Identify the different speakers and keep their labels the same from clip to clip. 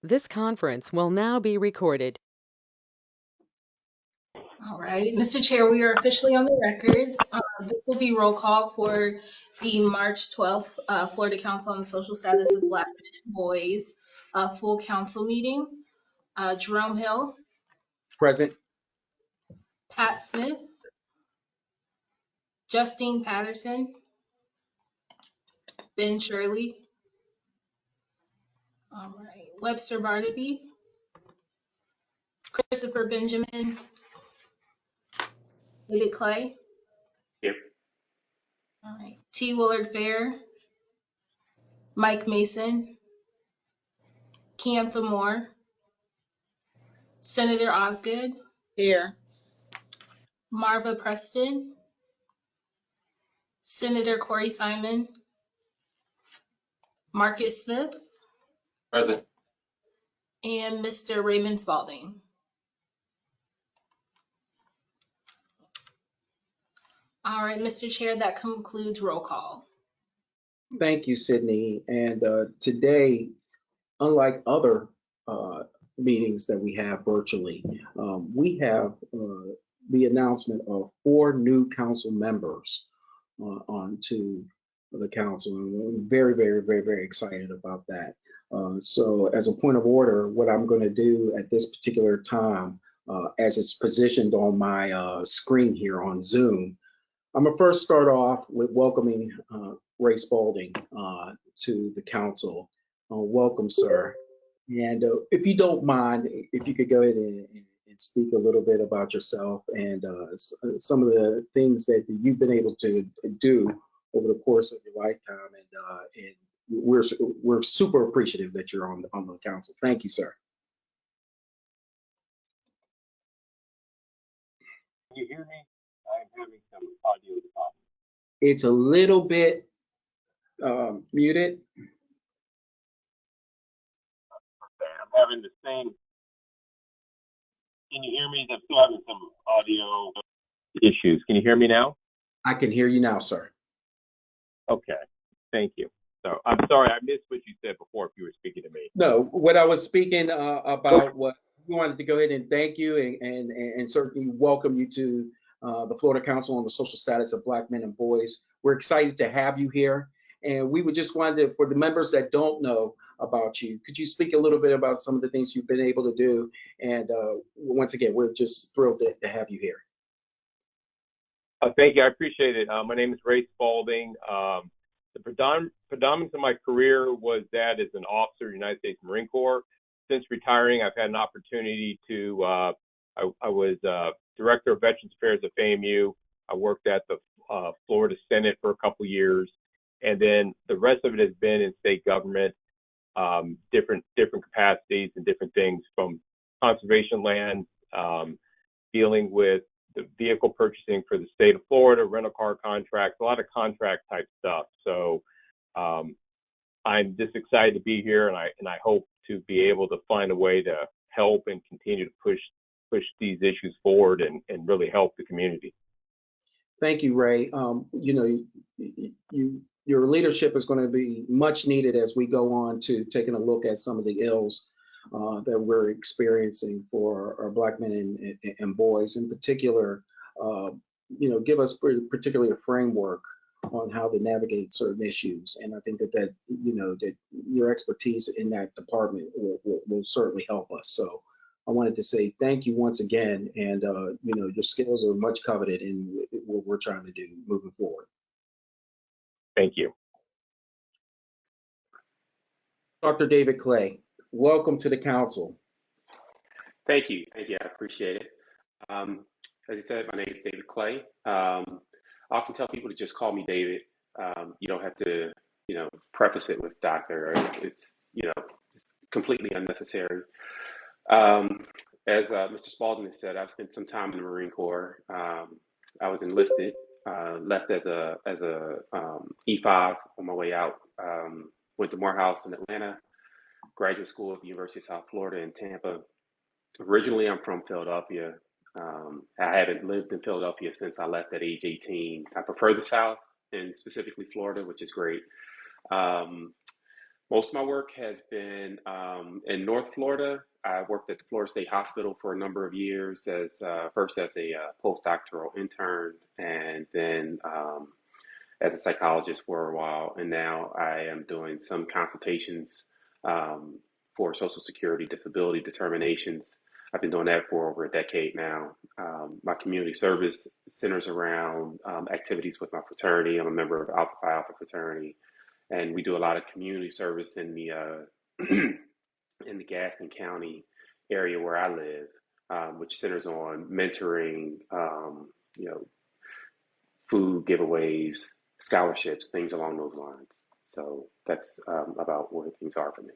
Speaker 1: This conference will now be recorded.
Speaker 2: All right, Mr. Chair, we are officially on the record. This will be roll call for the March 12th Florida Council on the Social Status of Black Men and Boys full council meeting. Jerome Hill,
Speaker 3: Present.
Speaker 2: Pat Smith, Justine Patterson, Ben Shirley, all right, Webster Barnaby, Christopher Benjamin, David Clay,
Speaker 3: Here.
Speaker 2: all right, T. Willard Fair, Mike Mason, Keantha Moore, Senator Osgood,
Speaker 4: Here.
Speaker 2: Marva Preston, Senator Corey Simon, Marcus Smith,
Speaker 3: Present.
Speaker 2: and Mr. Raymond Spalding. All right, Mr. Chair, that concludes roll call.
Speaker 3: Thank you, Sydney. And today, unlike other meetings that we have virtually, we have the announcement of 4 new council members onto the council. And we're very, very, very, very excited about that. So as a point of order, what I'm going to do at this particular time, as it's positioned on my screen here on Zoom, I'm gonna first start off with welcoming Ray Spalding to the council. Welcome, sir. And if you don't mind, if you could go ahead and speak a little bit about yourself and some of the things that you've been able to do over the course of your lifetime. And we're super appreciative that you're on the council. Thank you, sir.
Speaker 5: Can you hear me? I'm having some audio problems.
Speaker 3: It's a little bit muted.
Speaker 5: Okay, I'm having the same. Can you hear me? I'm still having some audio issues. Can you hear me now?
Speaker 3: I can hear you now, sir.
Speaker 5: Okay, thank you. So I'm sorry, I missed what you said before if you were speaking to me.
Speaker 3: No, what I was speaking about, what we wanted to go ahead and thank you and certainly welcome you to the Florida Council on the Social Status of Black Men and Boys. We're excited to have you here. And we would just wanted to, for the members that don't know about you, could you speak a little bit about some of the things you've been able to do? And once again, we're just thrilled to have you here.
Speaker 5: Thank you, I appreciate it. My name is Ray Spalding. The predominance of my career was that as an officer in the United States Marine Corps. Since retiring, I've had an opportunity to, I was Director of Veterans Affairs at FAMU. I worked at the Florida Senate for a couple years. And then the rest of it has been in state government, different capacities and different things, from conservation land, dealing with the vehicle purchasing for the state of Florida, rental car contracts, a lot of contract type stuff. So I'm just excited to be here, and I hope to be able to find a way to help and continue to push these issues forward and really help the community.
Speaker 3: Thank you, Ray. Your leadership is going to be much needed as we go on to taking a look at some of the ills that we're experiencing for our Black men and boys. In particular, give us particularly a framework on how to navigate certain issues. And I think that your expertise in that department will certainly help us. So I wanted to say thank you once again, and your skills are much coveted in what we're trying to do moving forward.
Speaker 5: Thank you.
Speaker 6: Dr. David Clay, welcome to the council.
Speaker 7: Thank you. I appreciate it. As I said, my name is David Clay. I often tell people to just call me David. You don't have to, preface it with doctor. It's completely unnecessary. As Mr. Spalding has said, I've spent some time in the Marine Corps. I was enlisted, left as a E5 on my way out. Went to Morehouse in Atlanta, graduate school at the University of South Florida in Tampa. Originally, I'm from Philadelphia. I haven't lived in Philadelphia since I left at age 18. I prefer the South, and specifically Florida, which is great. Most of my work has been in North Florida. I worked at the Florida State Hospital for a number of years as first as a postdoctoral intern, and then as a psychologist for a while. And now I am doing some consultations for Social Security disability determinations. I've been doing that for over a decade now. My community service centers around activities with my fraternity. I'm a member of Alpha Phi Alpha fraternity, and we do a lot of community service in the in the Gaston County area where I live, which centers on mentoring, you know, food giveaways, scholarships, things along those lines. So that's about where things are for me.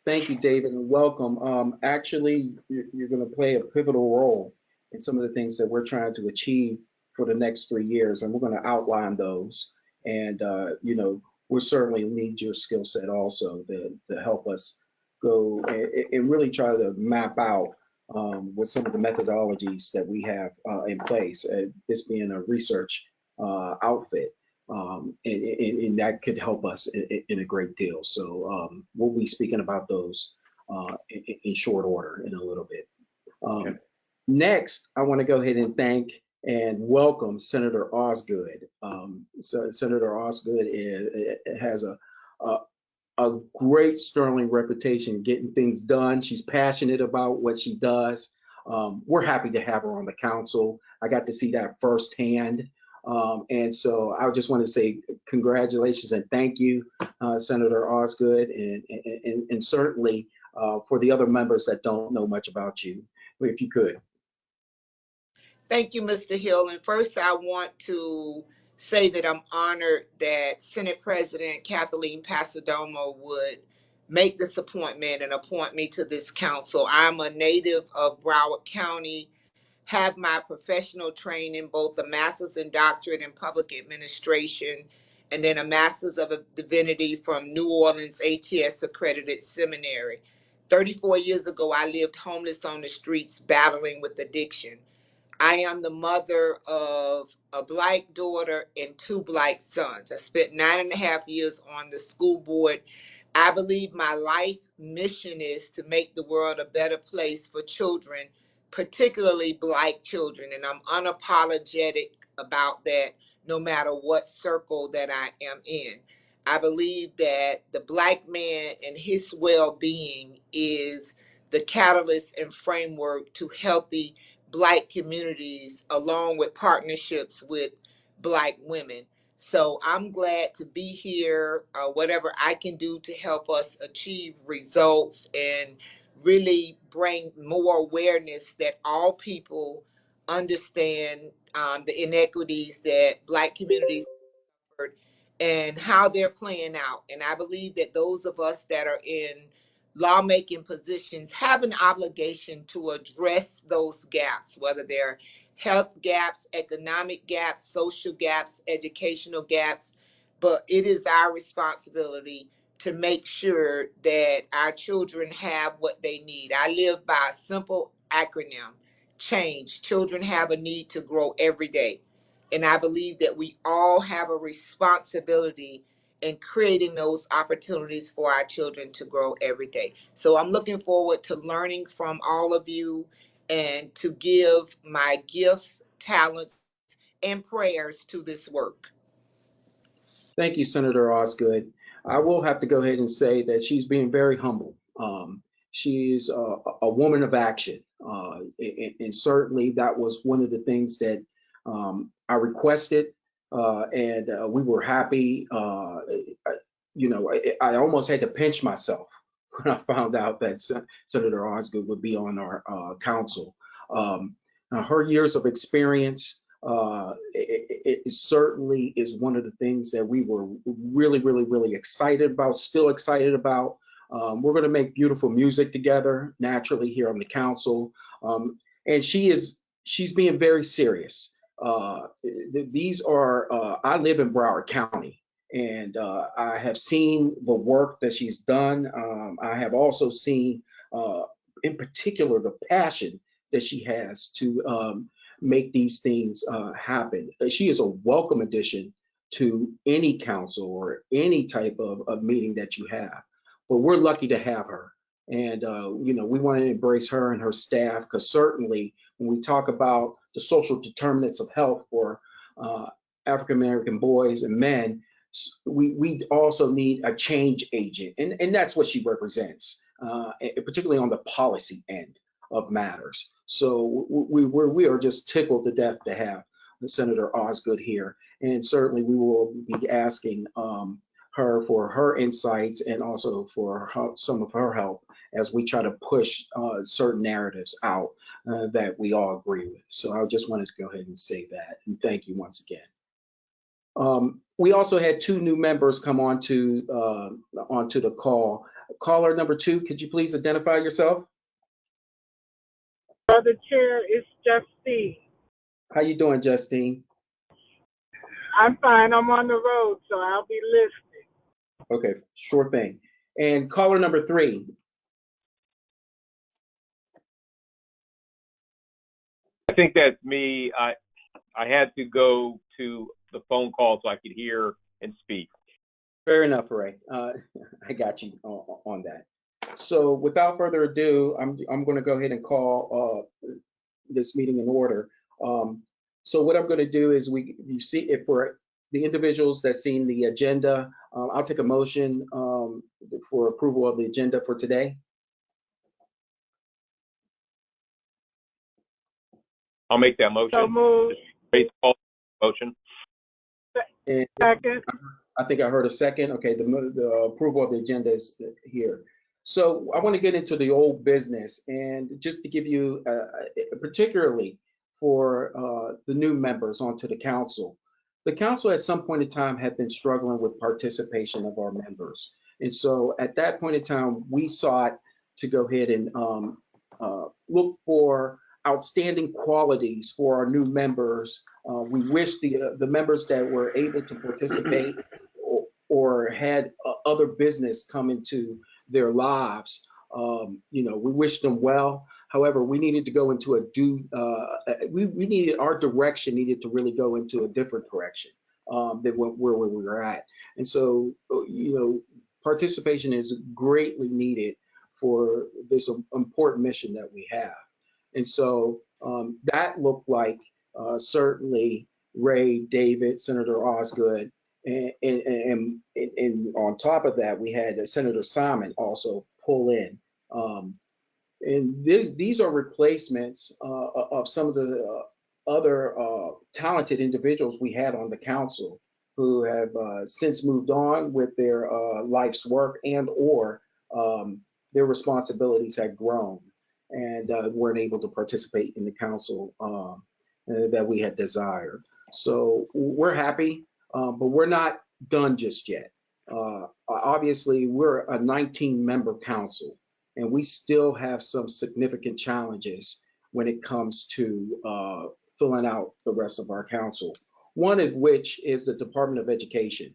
Speaker 3: Thank you, David, and welcome. Actually, you're going to play a pivotal role in some of the things that we're trying to achieve for the next 3 years, and we're going to outline those. And we'll certainly need your skill set also to help us go and really try to map out with some of the methodologies that we have in place. This being a research outfit. And that could help us in a great deal. So we'll be speaking about those in short order in a little bit.
Speaker 7: Okay.
Speaker 3: Next, I want to go ahead and thank and welcome Senator Osgood. So Senator Osgood has a great sterling reputation getting things done. She's passionate about what she does. We're happy to have her on the council. I got to see that firsthand. And so I just want to say congratulations and thank you, Senator Osgood, and certainly for the other members that don't know much about you, if you could.
Speaker 4: Thank you, Mr. Hill. And first, I want to say that I'm honored that Senate President Kathleen Pasadomo would make this appointment and appoint me to this council. I'm a native of Broward County, have my professional training, both a master's and doctorate in public administration, and then a master's of divinity from New Orleans ATS accredited seminary. 34 years ago, I lived homeless on the streets battling with addiction. I am the mother of a Black daughter and two Black sons. I spent 9.5 years on the school board. I believe my life mission is to make the world a better place for children, particularly Black children. And I'm unapologetic about that no matter what circle that I am in. I believe that the Black man and his well being is the catalyst and framework to healthy Black communities, along with partnerships with Black women. So I'm glad to be here. Whatever I can do to help us achieve results and really bring more awareness that all people understand the inequities that Black communities and how they're playing out. And I believe that those of us that are in lawmaking positions have an obligation to address those gaps, whether they're health gaps, economic gaps, social gaps, educational gaps. But it is our responsibility to make sure that our children have what they need. I live by a simple acronym: change. Children have a need to grow every day. And I believe that we all have a responsibility in creating those opportunities for our children to grow every day. So I'm looking forward to learning from all of you and to give my gifts, talents, and prayers to this work.
Speaker 3: Thank you, Senator Osgood. I will have to go ahead and say that she's being very humble. She's a woman of action. And certainly that was one of the things that I requested, and we were happy. I almost had to pinch myself when I found out that Senator Osgood would be on our council. Her years of experience, it certainly is one of the things that we were really, really, really excited about, still excited about. We're going to make beautiful music together naturally here on the council. And she's being very serious. These are, I live in Broward County, and I have seen the work that she's done. I have also seen, in particular, the passion that she has to make these things happen. She is a welcome addition to any council or any type of meeting that you have. But we're lucky to have her. And, we want to embrace her and her staff because certainly when we talk about the social determinants of health for African American boys and men, we also need a change agent. And that's what she represents, particularly on the policy end of matters. So we are just tickled to death to have Senator Osgood here. And certainly we will be asking her for her insights and also for some of her help as we try to push certain narratives out that we all agree with. So I just wanted to go ahead and say that. And thank you once again. We also had two new members come onto the call. Caller number 2, could you please identify yourself?
Speaker 8: Brother Chair, it's Justine.
Speaker 3: How you doing, Justine?
Speaker 8: I'm fine. I'm on the road, so I'll be listening.
Speaker 3: Okay, sure thing. And caller number 3.
Speaker 5: I think that's me. I had to go to the phone call so I could hear and speak.
Speaker 3: Fair enough, Ray. I got you on that. So without further ado, I'm going to go ahead and call this meeting in order. So what I'm going to do is you see if for the individuals that seen the agenda, I'll take a motion for approval of the agenda for today.
Speaker 5: I'll make that motion.
Speaker 8: So moved.
Speaker 5: Motion.
Speaker 3: And
Speaker 8: Second.
Speaker 3: I think I heard a second. Okay, the approval of the agenda is here. So I want to get into the old business, and just to give you, particularly for the new members onto the council. The council at some point in time had been struggling with participation of our members. And so at that point in time, we sought to go ahead and look for outstanding qualities for our new members. We wish the members that were able to participate or had other business come into their lives, we wish them well. However, we needed to go into our direction needed to really go into a different direction than where we were at. And so, participation is greatly needed for this important mission that we have. And so that looked like certainly Ray, David, Senator Osgood, and on top of that, we had Senator Simon also pull in. And these are replacements of some of the other talented individuals we had on the council who have since moved on with their life's work and or their responsibilities had grown and weren't able to participate in the council that we had desired. So we're happy, but we're not done just yet. Obviously, we're a 19-member council, and we still have some significant challenges when it comes to filling out the rest of our council. One of which is the Department of Education.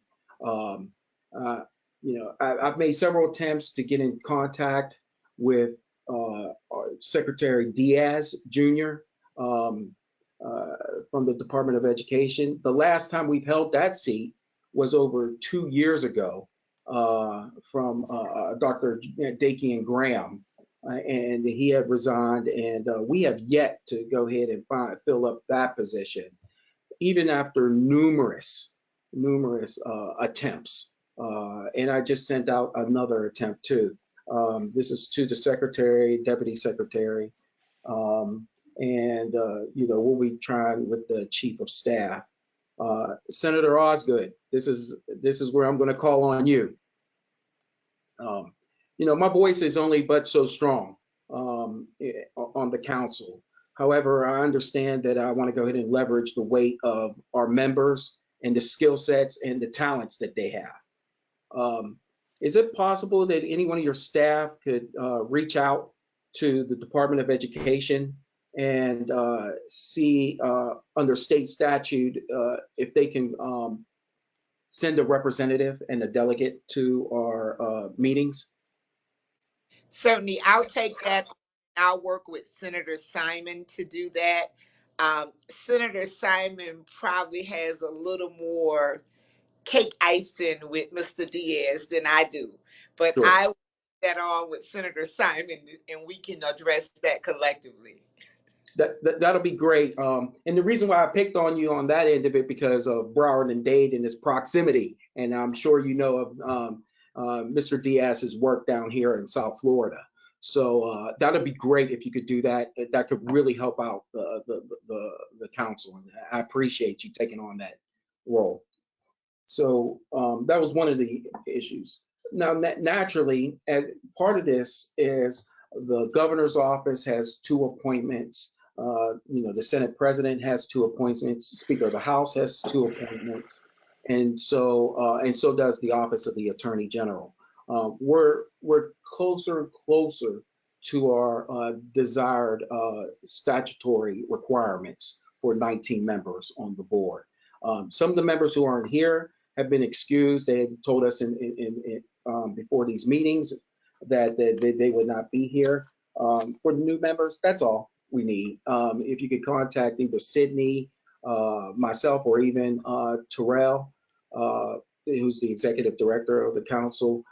Speaker 3: I've made several attempts to get in contact with Secretary Diaz Jr. From the Department of Education. The last time we've held that seat was over 2 years ago from Dr. Dakian Graham, and he had resigned, and we have yet to go ahead and fill up that position, even after numerous attempts. And I just sent out another attempt too. This is to the secretary, deputy secretary, and we'll be trying with the chief of staff. Senator Osgood, this is where I'm going to call on you. My voice is only but so strong on the council. However, I understand that I want to go ahead and leverage the weight of our members and the skill sets and the talents that they have. Is it possible that any one of your staff could reach out to the Department of Education and see under state statute if they can send a representative and a delegate to our meetings?
Speaker 4: Certainly, I'll take that. I'll work with Senator Simon to do that. Senator Simon probably has a little more cake icing with Mr. Diaz than I do. But
Speaker 3: Sure.
Speaker 4: I will get that on with Senator Simon, and we can address that collectively.
Speaker 3: That'll be great. And the reason why I picked on you on that end of it because of Broward and Dade and its proximity, and I'm sure you know of Mr. Diaz's work down here in South Florida. So that'd be great if you could do that. That could really help out the council, and I appreciate you taking on that role. So that was one of the issues. Now, naturally, part of this is the governor's office has two appointments. The Senate president has two appointments. The Speaker of the House has two appointments, and so does the office of the Attorney General. We're closer and closer to our desired statutory requirements for 19 members on the board. Some of the members who aren't here have been excused. They had told us before these meetings that they would not be here. For the new members, that's all we need. If you could contact either Sydney, myself, or even Terrell, who's the executive director of the council,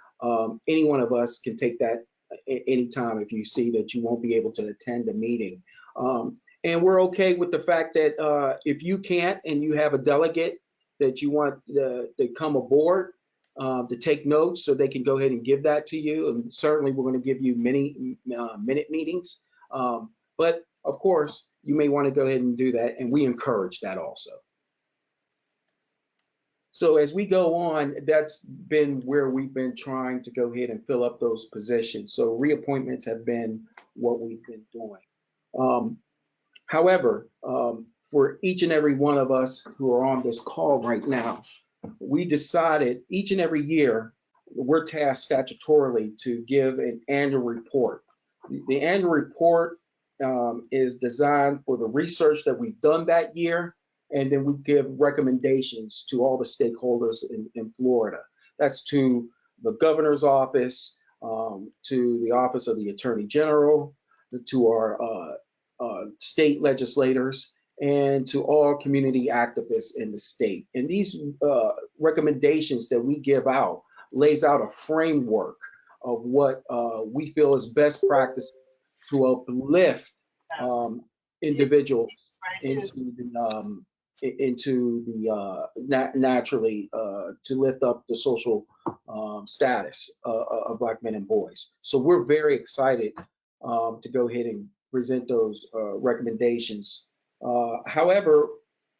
Speaker 3: any one of us can take that anytime if you see that you won't be able to attend a meeting. And we're okay with the fact that if you can't and you have a delegate that you want to come aboard to take notes so they can go ahead and give that to you. And certainly we're going to give you many minute meetings. But of course, you may want to go ahead and do that. And we encourage that also. So as we go on, that's been where we've been trying to go ahead and fill up those positions. So reappointments have been what we've been doing. However, for each and every one of us who are on this call right now, we decided each and every year we're tasked statutorily to give an annual report. The annual report is designed for the research that we've done that year, and then we give recommendations to all the stakeholders in Florida. That's to the governor's office, to the office of the attorney general, to our state legislators, and to all community activists in the state. And these recommendations that we give out lays out a framework of what we feel is best practice to uplift individuals naturally to lift up the social status of Black men and boys. So we're very excited to go ahead and present those recommendations. However,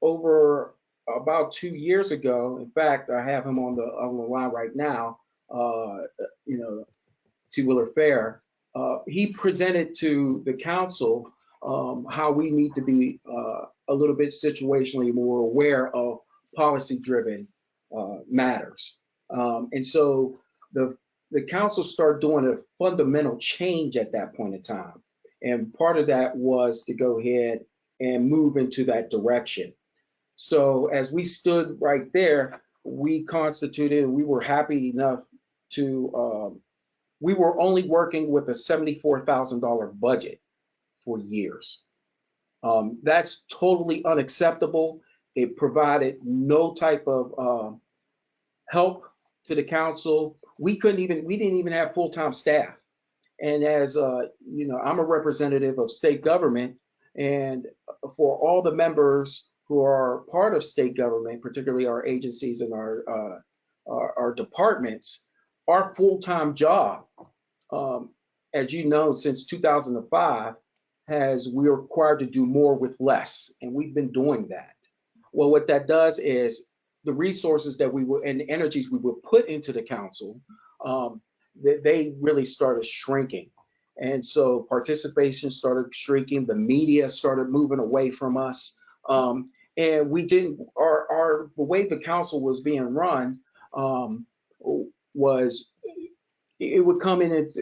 Speaker 3: over about 2 years ago, in fact, I have him on the line right now, T. Willard Fair, he presented to the council how we need to be a little bit situationally more aware of policy-driven matters. And so the council started doing a fundamental change at that point in time. And part of that was to go ahead and move into that direction. So as we stood right there, we constituted, we were happy enough to, we were only working with a $74,000 budget for years. That's totally unacceptable. It provided no type of help to the council. We didn't even have full-time staff. And as I'm a representative of state government, and for all the members who are part of state government, particularly our agencies and our departments, our full-time job, as you know, since 2005, we're required to do more with less, and we've been doing that. Well, what that does is the resources that and the energies we would put into the council, they really started shrinking. And so participation started shrinking, the media started moving away from us. And we didn't, the way the council was being run was, it would come in at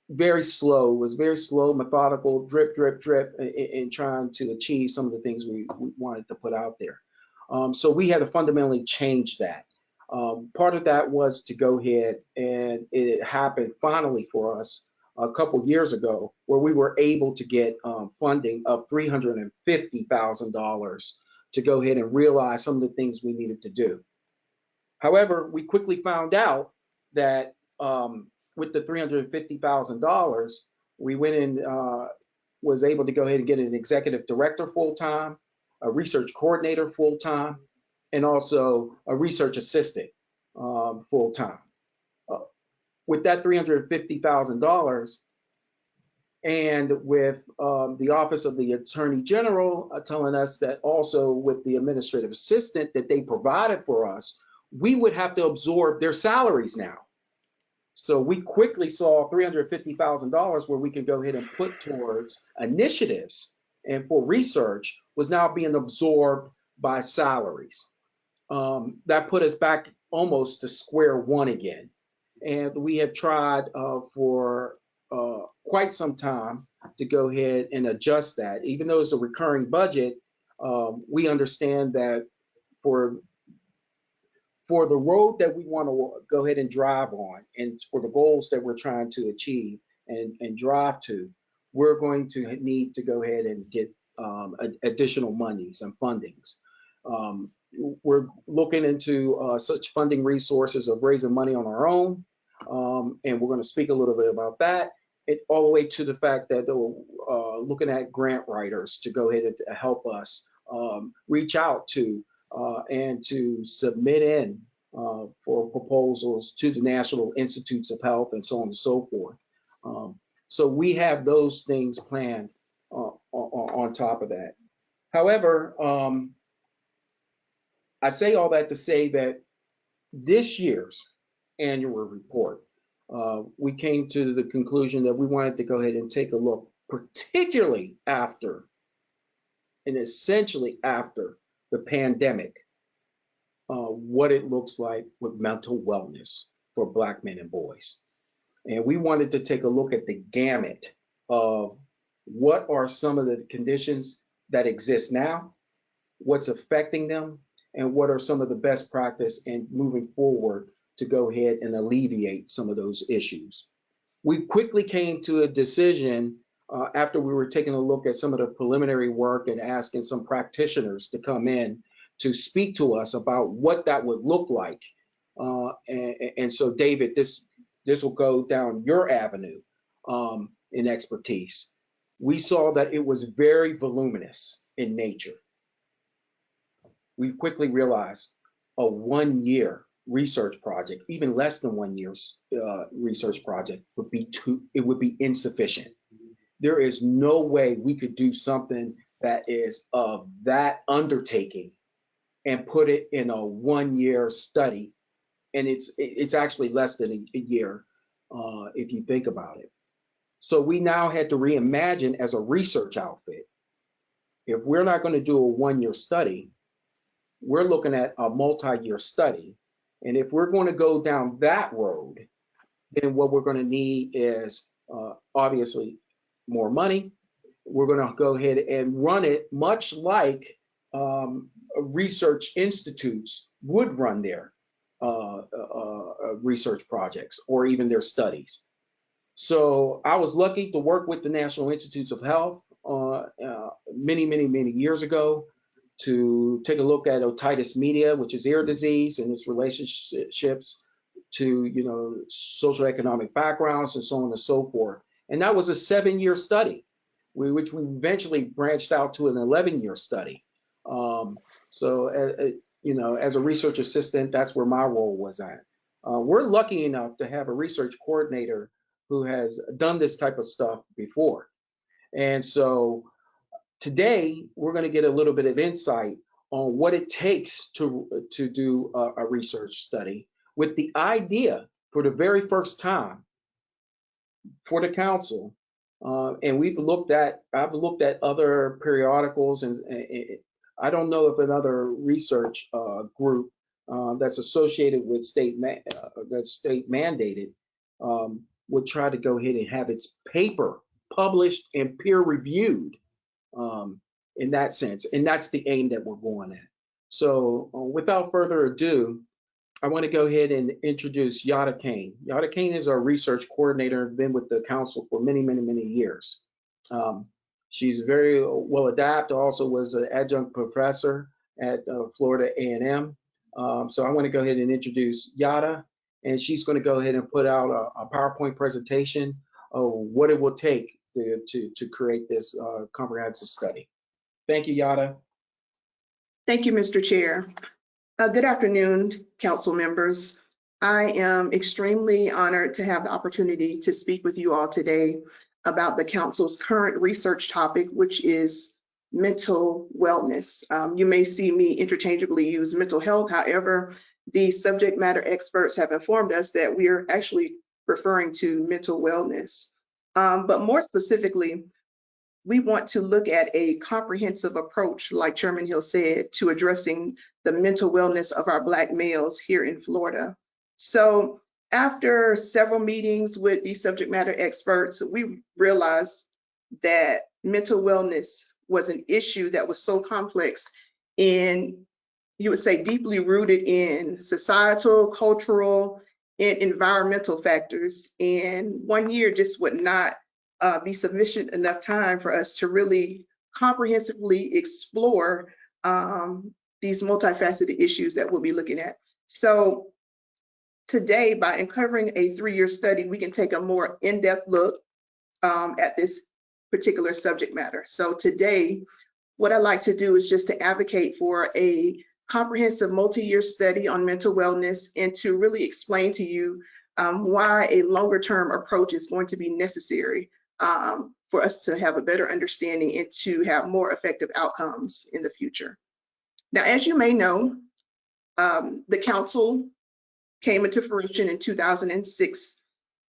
Speaker 3: very slow, it was very slow, methodical, drip, drip, drip, in trying to achieve some of the things we wanted to put out there. So we had to fundamentally change that. Part of that was to go ahead, and it happened finally for us a couple years ago, where we were able to get funding of $350,000 to go ahead and realize some of the things we needed to do. However, we quickly found out that with the $350,000, we went and was able to go ahead and get an executive director full-time, a research coordinator full-time, and also a research assistant full-time. With that $350,000, and with the Office of the Attorney General telling us that also with the administrative assistant that they provided for us, we would have to absorb their salaries now. So we quickly saw $350,000 where we could go ahead and put towards initiatives and for research was now being absorbed by salaries. That put us back almost to square one again. And we have tried for quite some time to go ahead and adjust that. Even though it's a recurring budget, we understand that for the road that we want to go ahead and drive on and for the goals that we're trying to achieve and drive to, we're going to need to go ahead and get additional monies and fundings. We're looking into such funding resources of raising money on our own, and we're going to speak a little bit about that, all the way to the fact that looking at grant writers to go ahead and help us reach out to and to submit in for proposals to the National Institutes of Health and so on and so forth. So we have those things planned on top of that. However, I say all that to say that this year's annual report, we came to the conclusion that we wanted to go ahead and take a look, particularly after and essentially after the pandemic, what it looks like with mental wellness for Black men and boys. And we wanted to take a look at the gamut of what are some of the conditions that exist now, what's affecting them, and what are some of the best practice in moving forward to go ahead and alleviate some of those issues. We quickly came to a decision after we were taking a look at some of the preliminary work and asking some practitioners to come in to speak to us about what that would look like. And so, David, this will go down your avenue in expertise. We saw that it was very voluminous in nature. We quickly realized a 1 year research project, even less than 1 year's research project would be insufficient. There is no way we could do something that is of that undertaking and put it in a 1 year study. And it's actually less than a year if you think about it. So we now had to reimagine as a research outfit. If we're not going to do a 1 year study, we're looking at a multi-year study. And if we're going to go down that road, then what we're going to need is obviously more money. We're going to go ahead and run it much like research institutes would run their research projects or even their studies. So I was lucky to work with the National Institutes of Health many years ago to take a look at otitis media, which is ear disease and its relationships to socioeconomic backgrounds and so on and so forth. And that was a 7-year study, which we eventually branched out to an 11-year study. As a research assistant, that's where my role was at. We're lucky enough to have a research coordinator who has done this type of stuff before. And so today, we're going to get a little bit of insight on what it takes to do a research study with the idea for the very first time for the council. And I've looked at other periodicals, and I don't know if another research group that's associated with that's state mandated would try to go ahead and have its paper published and peer reviewed in that sense. And that's the aim that we're going at. So without further ado, I want to go ahead and introduce Yada Kane. Yada Kane is our research coordinator, been with the council for many years. She's very well adapted, also was an adjunct professor at Florida A&M. So I want to go ahead and introduce Yada, and she's going to go ahead and put out a PowerPoint presentation of what it will take to create this comprehensive study. Thank you, Yada.
Speaker 9: Thank you, Mr. Chair. Good afternoon, council members. I am extremely honored to have the opportunity to speak with you all today about the council's current research topic, which is mental wellness. You may see me interchangeably use mental health. However, the subject matter experts have informed us that we are actually referring to mental wellness. But more specifically, we want to look at a comprehensive approach, like Chairman Hill said, to addressing the mental wellness of our Black males here in Florida. So after several meetings with these subject matter experts, we realized that mental wellness was an issue that was so complex and, you would say, deeply rooted in societal, cultural, and environmental factors. And 1 year just would not be sufficient enough time for us to really comprehensively explore these multifaceted issues that we'll be looking at. So today, by uncovering a 3-year study, we can take a more in-depth look at this particular subject matter. So today, what I'd like to do is just to advocate for a comprehensive multi-year study on mental wellness and to really explain to you why a longer-term approach is going to be necessary for us to have a better understanding and to have more effective outcomes in the future. Now, as you may know, the council came into fruition in 2006,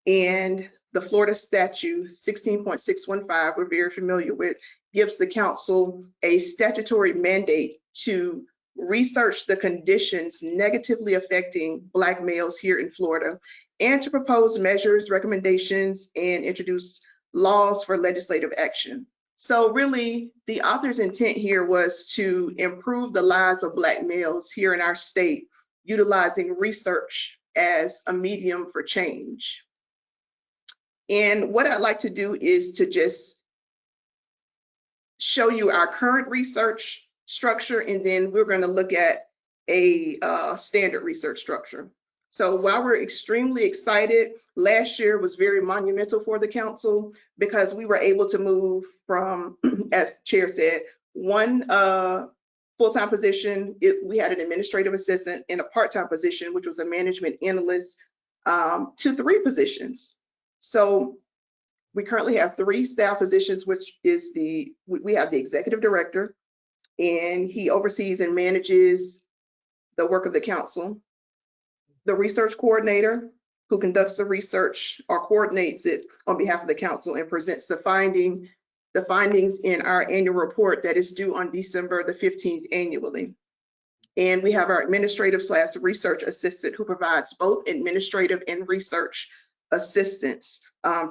Speaker 9: and the Florida statute 16.615, we're very familiar with, gives the council a statutory mandate to research the conditions negatively affecting Black males here in Florida and to propose measures, recommendations, and introduce laws for legislative action. So really, the author's intent here was to improve the lives of Black males here in our state, utilizing research as a medium for change. And what I'd like to do is to just show you our current research structure, and then we're going to look at a standard research structure. So while we're extremely excited, last year was very monumental for the council because we were able to move from, as the chair said, one full-time position, we had an administrative assistant, and a part-time position, which was a management analyst, to 3 positions. So we currently have 3 staff positions, which is we have the executive director, and he oversees and manages the work of the council. The research coordinator, who conducts the research or coordinates it on behalf of the council and presents the findings in our annual report that is due on December the 15th annually. And we have our administrative/research assistant, who provides both administrative and research assistance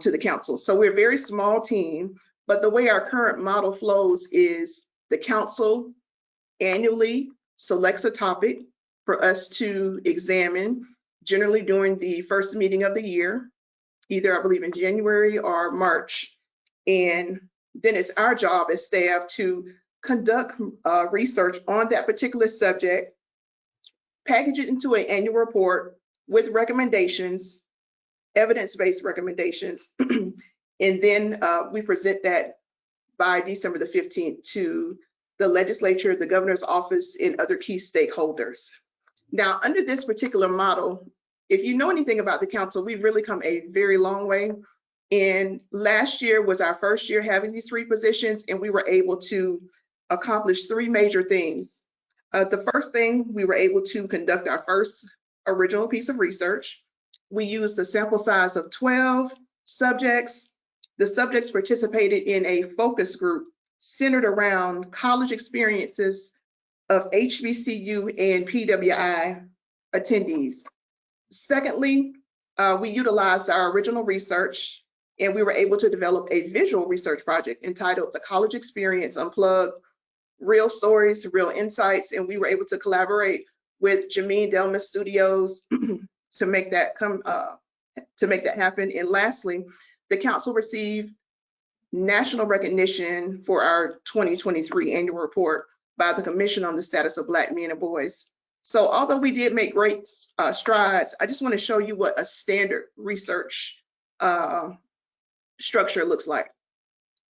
Speaker 9: to the council. So we're a very small team, but the way our current model flows is the council annually selects a topic for us to examine, generally during the first meeting of the year, either I believe in January or March. And then it's our job as staff to conduct research on that particular subject, package it into an annual report with recommendations, evidence-based recommendations, and then we present that by December the 15th to the legislature, the governor's office, and other key stakeholders. Now, under this particular model, if you know anything about the council, we've really come a very long way. And last year was our first year having these 3 positions, and we were able to accomplish 3 major things. The first thing, we were able to conduct our first original piece of research. We used a sample size of 12 subjects. The subjects participated in a focus group centered around college experiences of HBCU and PWI attendees. Secondly, we utilized our original research, and we were able to develop a visual research project entitled The College Experience Unplugged, Real Stories, Real Insights, and we were able to collaborate with Jameen Delma Studios to make that happen. And lastly, the council received national recognition for our 2023 annual report by the Commission on the Status of Black Men and Boys. So although we did make great strides, I just want to show you what a standard research structure looks like.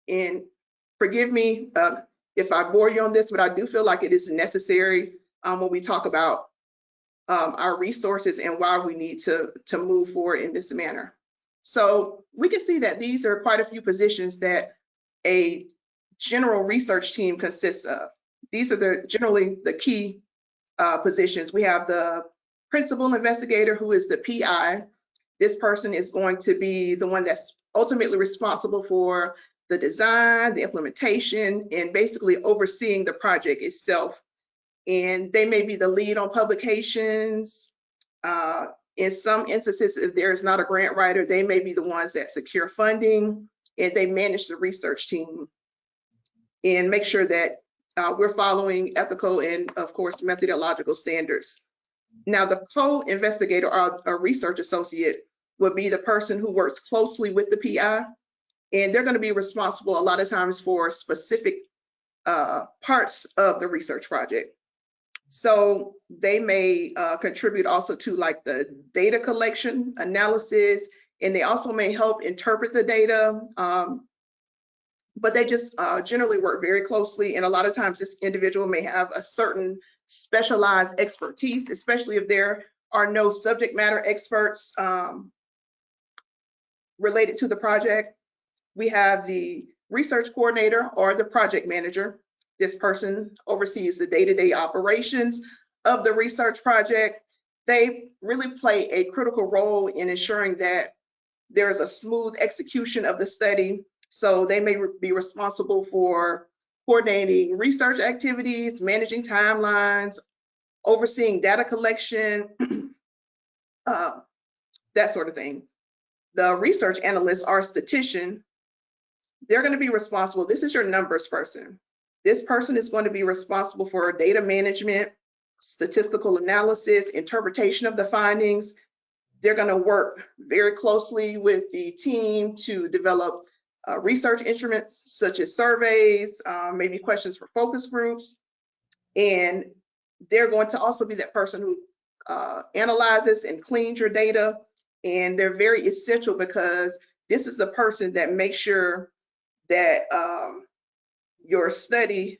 Speaker 9: And forgive me if I bore you on this, but I do feel like it is necessary when we talk about our resources and why we need to move forward in this manner. So we can see that these are quite a few positions that a general research team consists of. These are generally the key positions. We have the principal investigator, who is the PI. This person is going to be the one that's ultimately responsible for the design, the implementation, and basically overseeing the project itself. And they may be the lead on publications. In some instances, if there is not a grant writer, they may be the ones that secure funding, and they manage the research team and make sure that we're following ethical and, of course, methodological standards. Now, the co-investigator or a research associate would be the person who works closely with the PI, and they're going to be responsible a lot of times for specific parts of the research project. So they may contribute also to like the data collection, analysis, and they also may help interpret the data. But they just generally work very closely, and a lot of times this individual may have a certain specialized expertise, especially if there are no subject matter experts related to the project. We have the research coordinator or the project manager. This person oversees the day-to-day operations of the research project. They really play a critical role in ensuring that there's a smooth execution of the study. So they may be responsible for coordinating research activities, managing timelines, overseeing data collection, that sort of thing. The research analyst or statistician, they're going to be responsible. This is your numbers person. This person is going to be responsible for data management, statistical analysis, interpretation of the findings. They're going to work very closely with the team to develop research instruments such as surveys, maybe questions for focus groups. And they're going to also be that person who analyzes and cleans your data. And they're very essential because this is the person that makes sure that your study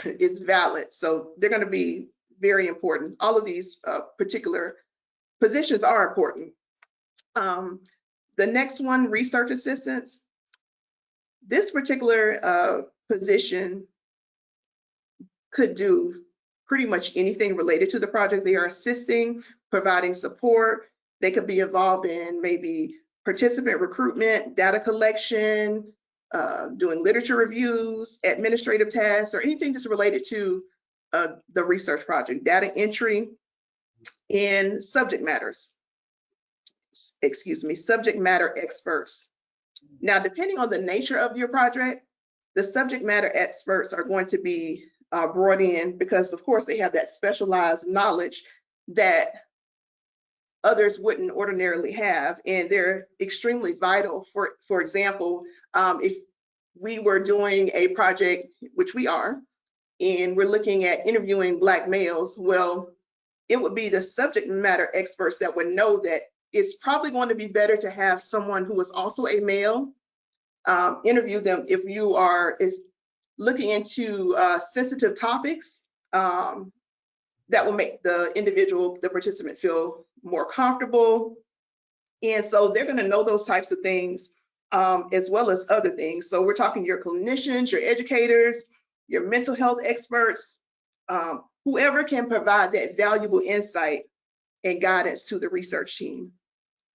Speaker 9: is valid. So they're going to be very important. All of these particular positions are important. The next one, research assistants. This particular position could do pretty much anything related to the project. They are assisting, providing support. They could be involved in maybe participant recruitment, data collection, doing literature reviews, administrative tasks, or anything that's related to the research project, data entry, and subject matter experts. Now, depending on the nature of your project, the subject matter experts are going to be brought in because, of course, they have that specialized knowledge that others wouldn't ordinarily have, and they're extremely vital. For example, if we were doing a project, which we are, and we're looking at interviewing Black males, well, it would be the subject matter experts that would know that it's probably going to be better to have someone who is also a male interview them if you are looking into sensitive topics that will make the participant feel more comfortable. And so they're going to know those types of things as well as other things. So we're talking your clinicians, your educators, your mental health experts, whoever can provide that valuable insight and guidance to the research team.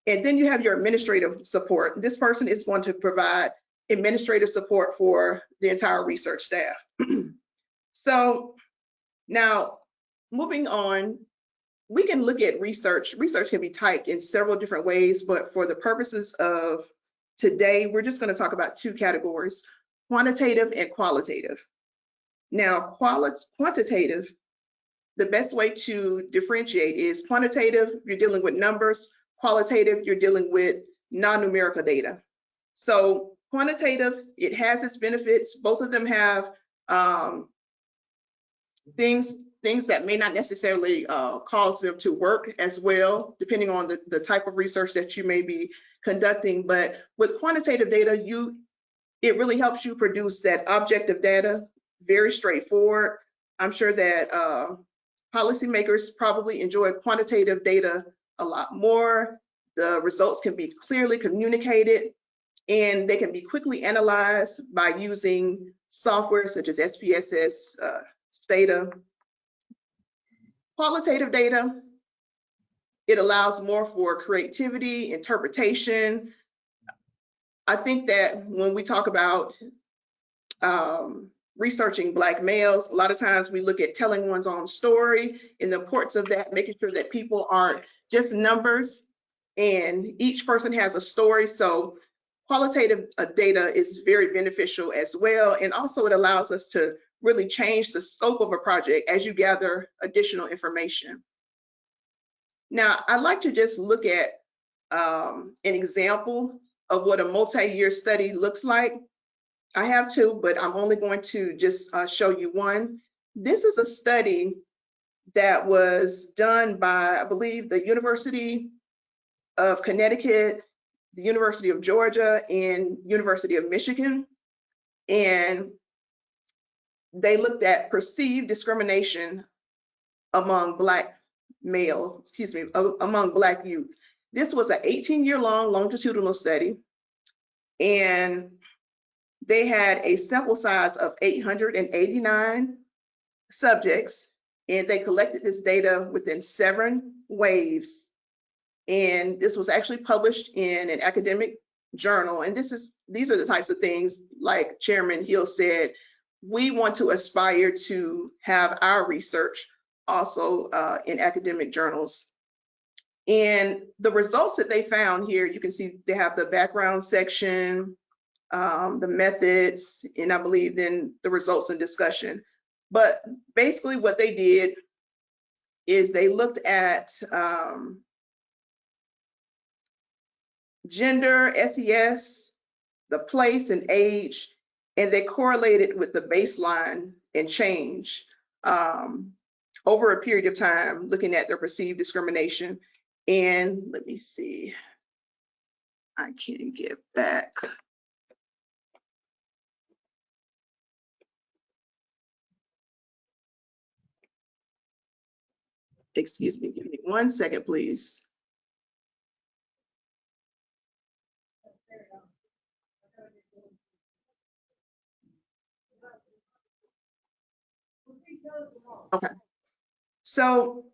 Speaker 9: And then you have your administrative support. This person is going to provide administrative support for the entire research staff. So now moving on, we can look at research. Research can be typed in several different ways, but for the purposes of today, we're just going to talk about two categories, quantitative and qualitative. Now, quantitative, the best way to differentiate is quantitative, you're dealing with numbers. Qualitative, you're dealing with non-numerical data. So quantitative, it has its benefits. Both of them have things things that may not necessarily cause them to work as well, depending on the type of research that you may be conducting. But with quantitative data, it really helps you produce that objective data, very straightforward. I'm sure that policymakers probably enjoy quantitative data a lot more. The results can be clearly communicated, and they can be quickly analyzed by using software such as SPSS, Stata. Qualitative data, it allows more for creativity, interpretation. I think that when we talk about researching Black males, a lot of times we look at telling one's own story and the importance of that, making sure that people aren't just numbers and each person has a story. So qualitative data is very beneficial as well. And also it allows us to really change the scope of a project as you gather additional information. Now, I'd like to just look at an example of what a multi-year study looks like. I have two, but I'm only going to just show you one. This is a study that was done by, I believe, the University of Connecticut, the University of Georgia, and University of Michigan. And they looked at perceived discrimination among Black among Black youth. This was an 18-year-long longitudinal study, and they had a sample size of 889 subjects, and they collected this data within 7 waves. And this was actually published in an academic journal. And these are the types of things, like Chairman Hill said, we want to aspire to have our research also in academic journals. And the results that they found here, you can see they have the background section, the methods, and I believe then the results and discussion. But basically what they did is they looked at gender, SES, the place and age, and they correlated with the baseline and change over a period of time, looking at their perceived discrimination. And let me see, I can't get back. Excuse me, give me 1 second, please. Okay, so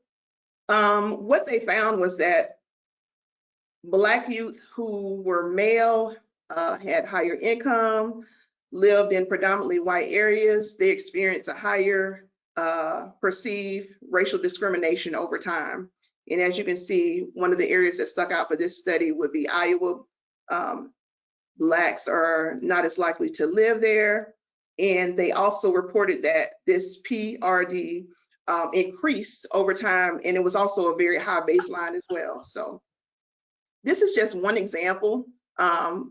Speaker 9: what they found was that Black youth who were male had higher income, lived in predominantly white areas. They experienced a higher perceived racial discrimination over time. And as you can see, one of the areas that stuck out for this study would be Iowa. Blacks are not as likely to live there. And they also reported that this PRD increased over time, and it was also a very high baseline as well. So this is just one example.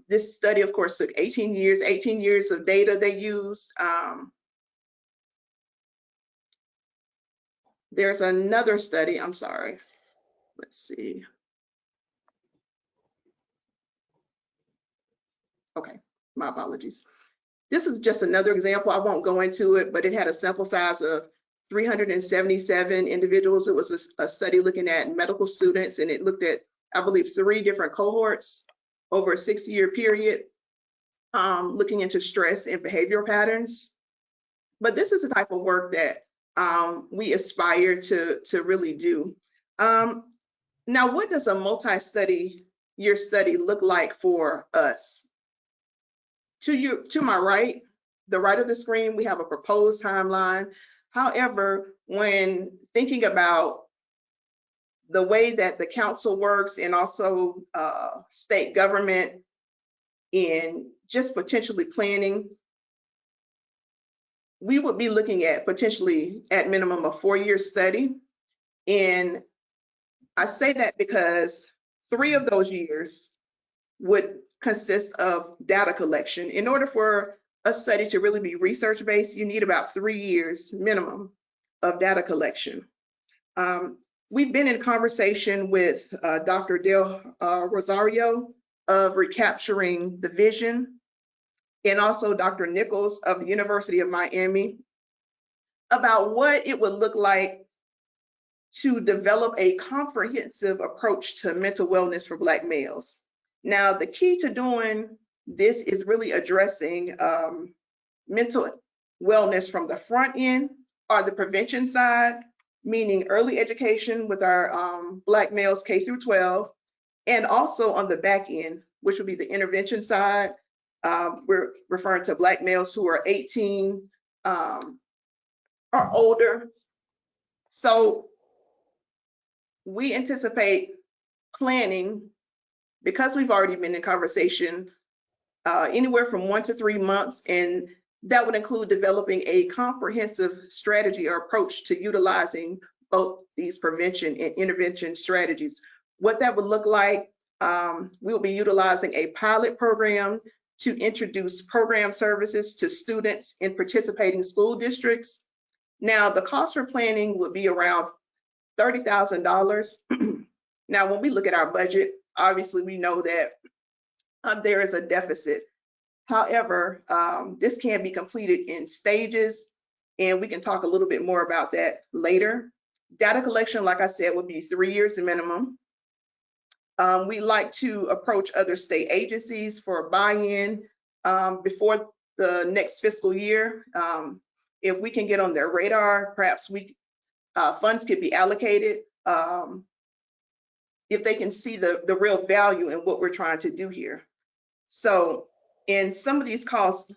Speaker 9: This study, of course, took 18 years of data they used. There's another study, I'm sorry, let's see. Okay, my apologies. This is just another example. I won't go into it, but it had a sample size of 377 individuals. It was a study looking at medical students, and it looked at, I believe, 3 different cohorts over a 6-year period, looking into stress and behavioral patterns. But this is the type of work that we aspire to really do. Now, what does a multi-year study look like for us? To my right, the right of the screen, we have a proposed timeline. However, when thinking about the way that the council works and also state government in just potentially planning, we would be looking at potentially at minimum a 4-year study. And I say that because 3 of those years would consist of data collection. In order for a study to really be research-based, you need about 3 years minimum. of data collection. We've been in conversation with Dr. Del Rosario of Recapturing the Vision, and also Dr. Nichols of the University of Miami about what it would look like to develop a comprehensive approach to mental wellness for Black males. Now, the key to doing this is really addressing mental wellness from the front end or the prevention side, meaning early education with our Black males K through 12, and also on the back end, which would be the intervention side. We're referring to Black males who are 18 or older. So we anticipate planning, because we've already been in conversation, anywhere from 1 to 3 months, and that would include developing a comprehensive strategy or approach to utilizing both these prevention and intervention strategies. What that would look like, we'll be utilizing a pilot program to introduce program services to students in participating school districts. Now, the cost for planning would be around $30,000. Now, when we look at our budget, obviously we know that there is a deficit. However, this can be completed in stages, and we can talk a little bit more about that later. Data collection, like I said, would be 3 years minimum. We like to approach other state agencies for buy-in before the next fiscal year. If we can get on their radar, perhaps funds could be allocated if they can see the real value in what we're trying to do here. So, and some of these costs,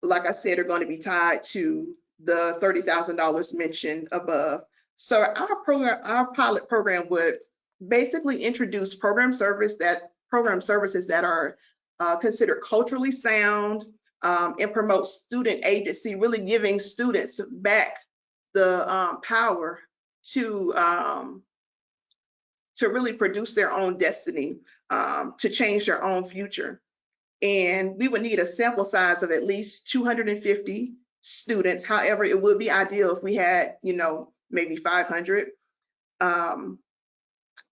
Speaker 9: like I said, are going to be tied to the $30,000 mentioned above. So our pilot program would basically introduce program services that are considered culturally sound and promote student agency, really giving students back the power to really produce their own destiny, to change their own future. And we would need a sample size of at least 250 students. However, it would be ideal if we had, maybe 500.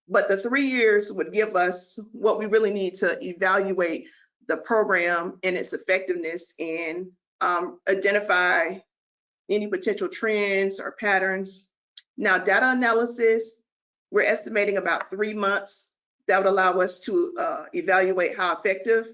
Speaker 9: But the 3 years would give us what we really need to evaluate the program and its effectiveness, and identify any potential trends or patterns. Now, data analysis, we're estimating about 3 months. That would allow us to evaluate how effective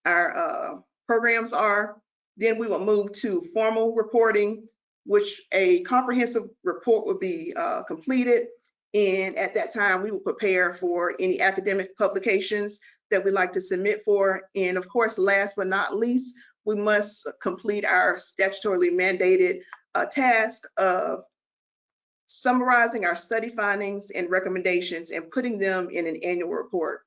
Speaker 9: our programs are. Then we will move to formal reporting, which a comprehensive report would be completed. And at that time, we will prepare for any academic publications that we'd like to submit for. And of course, last but not least, we must complete our statutorily mandated task of summarizing our study findings and recommendations and putting them in an annual report.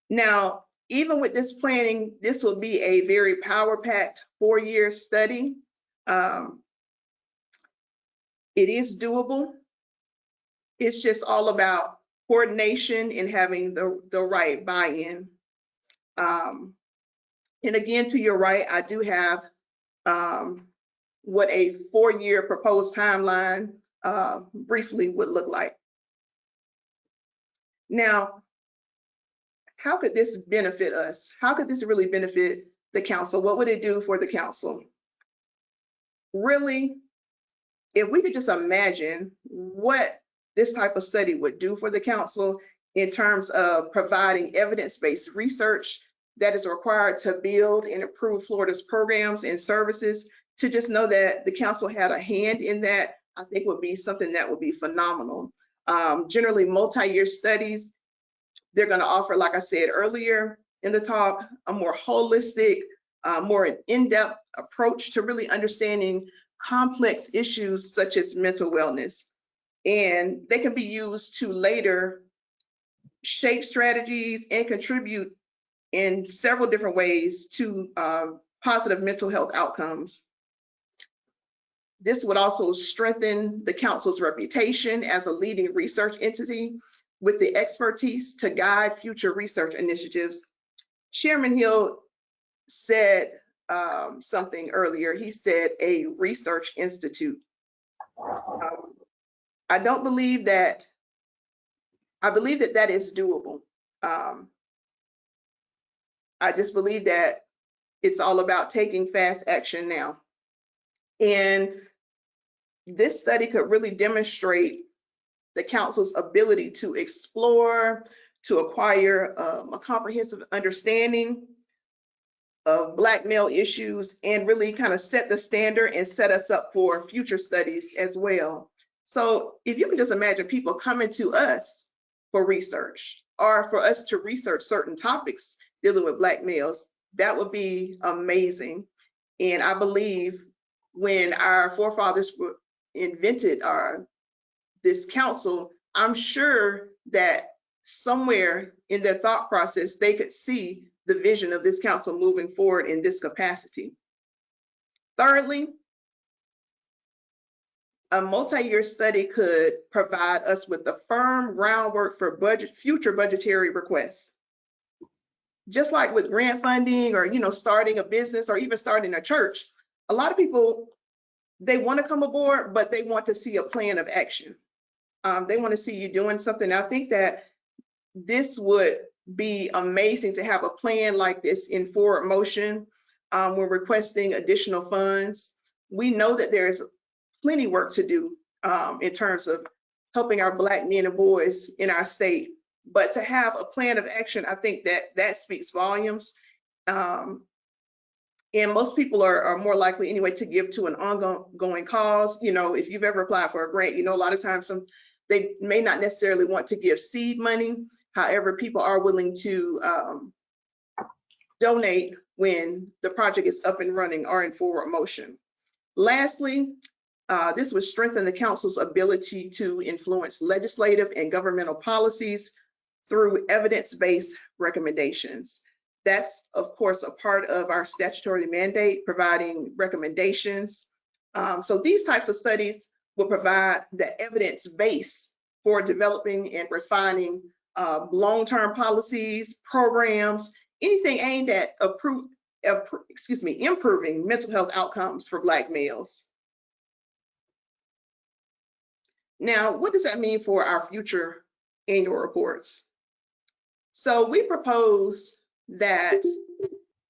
Speaker 9: Now, even with this planning, this will be a very power-packed 4-year study. It is doable. It's just all about coordination and having the right buy-in. And again, to your right, I do have what a 4-year proposed timeline briefly would look like. Now, how could this benefit us? How could this really benefit the council? What would it do for the council? Really, if we could just imagine what this type of study would do for the council in terms of providing evidence-based research that is required to build and improve Florida's programs and services, to just know that the council had a hand in that, I think would be something that would be phenomenal. Generally, multi-year studies, they're going to offer, like I said earlier in the talk, a more holistic, more in-depth approach to really understanding complex issues such as mental wellness. And they can be used to later shape strategies and contribute in several different ways to positive mental health outcomes. This would also strengthen the council's reputation as a leading research entity with the expertise to guide future research initiatives. Chairman Hill said something earlier. He said a research institute. I don't believe that. I believe that that is doable. I just believe that it's all about taking fast action now. And this study could really demonstrate the council's ability to explore, to acquire a comprehensive understanding of Black male issues, and really kind of set the standard and set us up for future studies as well. So if you can just imagine people coming to us for research, or for us to research certain topics dealing with Black males, that would be amazing. And I believe when our forefathers invented this council, I'm sure that somewhere in their thought process, they could see the vision of this council moving forward in this capacity. Thirdly, a multi-year study could provide us with the firm groundwork for future budgetary requests. Just like with grant funding, or starting a business, or even starting a church, a lot of people, they want to come aboard, but they want to see a plan of action. They want to see you doing something. I think that this would be amazing to have a plan like this in forward motion. We're requesting additional funds. We know that there's plenty work to do in terms of helping our Black men and boys in our state. But to have a plan of action, I think that speaks volumes. And most people are more likely anyway to give to an ongoing cause. If you've ever applied for a grant, a lot of times they may not necessarily want to give seed money. However, people are willing to donate when the project is up and running or in forward motion. Lastly, this would strengthen the council's ability to influence legislative and governmental policies through evidence-based recommendations. That's, of course, a part of our statutory mandate, providing recommendations. So these types of studies will provide the evidence base for developing and refining long-term policies, programs, anything aimed at improving mental health outcomes for Black males. Now, what does that mean for our future annual reports? So we propose that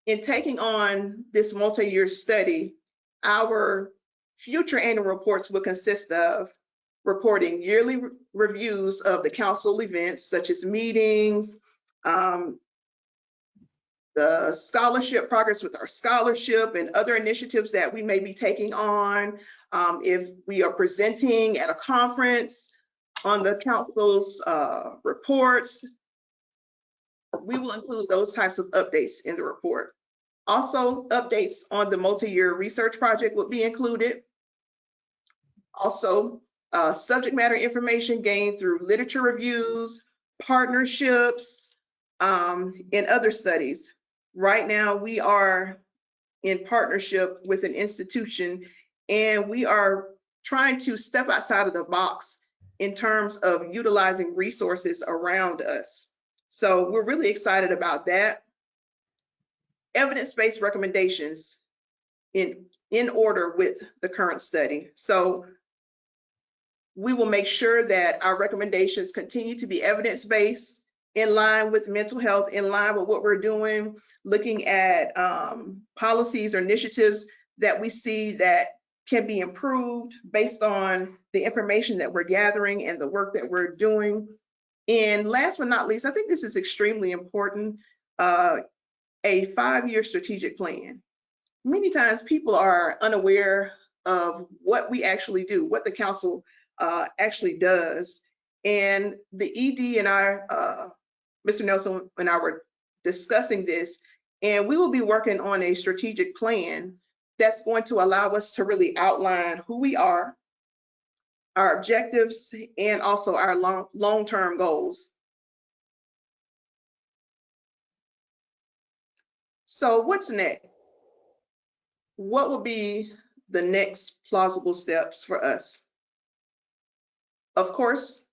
Speaker 9: in taking on this multi-year study, our future annual reports will consist of reporting yearly reviews of the council events, such as meetings, the scholarship progress with our scholarship and other initiatives that we may be taking on. If we are presenting at a conference on the council's reports, we will include those types of updates in the report. Also, updates on the multi-year research project will be included. Also, subject matter information gained through literature reviews, partnerships, and other studies. Right now, we are in partnership with an institution, and we are trying to step outside of the box in terms of utilizing resources around us. So we're really excited about that. Evidence-based recommendations in order with the current study. So we will make sure that our recommendations continue to be evidence-based, in line with mental health, in line with what we're doing, looking at policies or initiatives that we see that can be improved based on the information that we're gathering and the work that we're doing. And last but not least, I think this is extremely important, a 5-year strategic plan. Many times people are unaware of what we actually do, what the council actually does. And the ED and I, Mr. Nelson and I were discussing this, and we will be working on a strategic plan that's going to allow us to really outline who we are, our objectives, and also our long-term goals. So what's next? What will be the next plausible steps for us? Of course,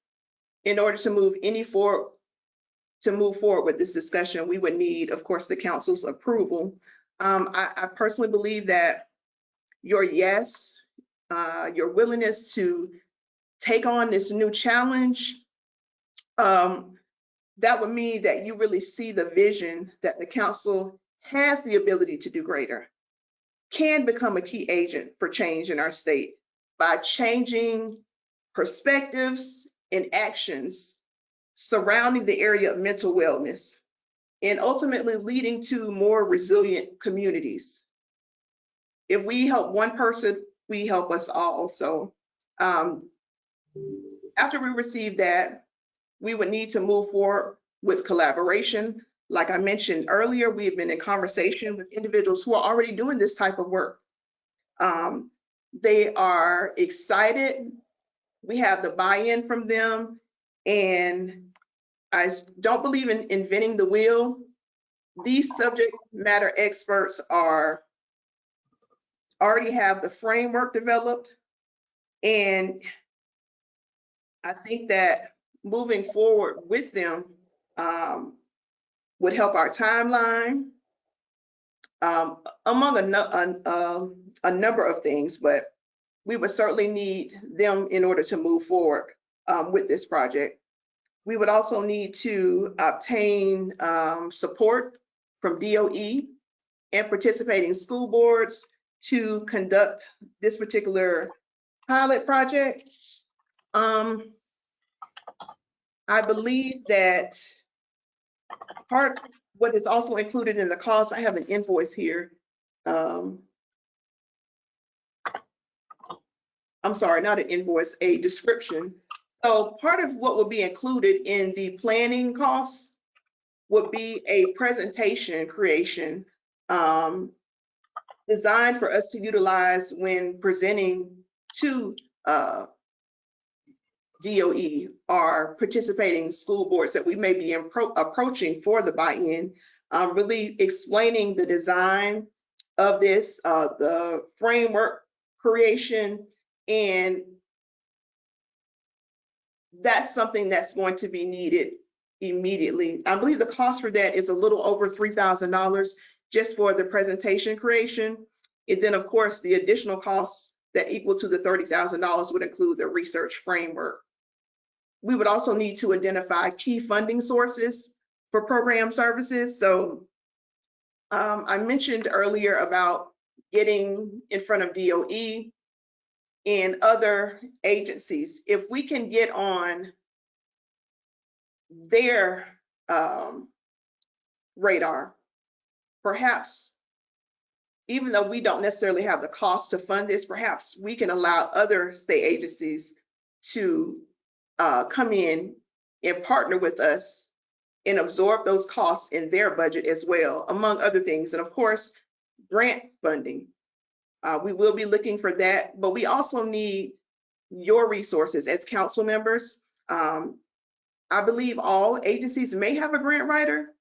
Speaker 9: in order to move forward with this discussion, we would need, of course, the council's approval. I personally believe that your yes, your willingness to take on this new challenge, that would mean that you really see the vision that the council has the ability to do greater, can become a key agent for change in our state by changing perspectives and actions surrounding the area of mental wellness and ultimately leading to more resilient communities. If we help one person, we help us all. So after we receive that, we would need to move forward with collaboration. Like I mentioned earlier, we've been in conversation with individuals who are already doing this type of work. They are excited. We have the buy-in from them, and I don't believe in inventing the wheel. These subject matter experts already have the framework developed, and I think that moving forward with them would help our timeline, among a number of things, but we would certainly need them in order to move forward with this project. We would also need to obtain support from DOE and participating school boards to conduct this particular pilot project. I believe that what is also included in the cost, I have an invoice here. I'm sorry, not an invoice, a description. So part of what will be included in the planning costs would be a presentation creation designed for us to utilize when presenting to DOE or participating school boards that we may be approaching for the buy-in, really explaining the design of this, the framework creation, and that's something that's going to be needed immediately. I believe the cost for that is a little over $3,000 just for the presentation creation. And then of course, the additional costs that equal to the $30,000 would include the research framework. We would also need to identify key funding sources for program services. So I mentioned earlier about getting in front of DOE and other agencies. If we can get on their radar, perhaps, even though we don't necessarily have the cost to fund this, perhaps we can allow other state agencies to come in and partner with us and absorb those costs in their budget as well, among other things. And of course, grant funding. We will be looking for that, but we also need your resources as council members. I believe all agencies may have a grant writer.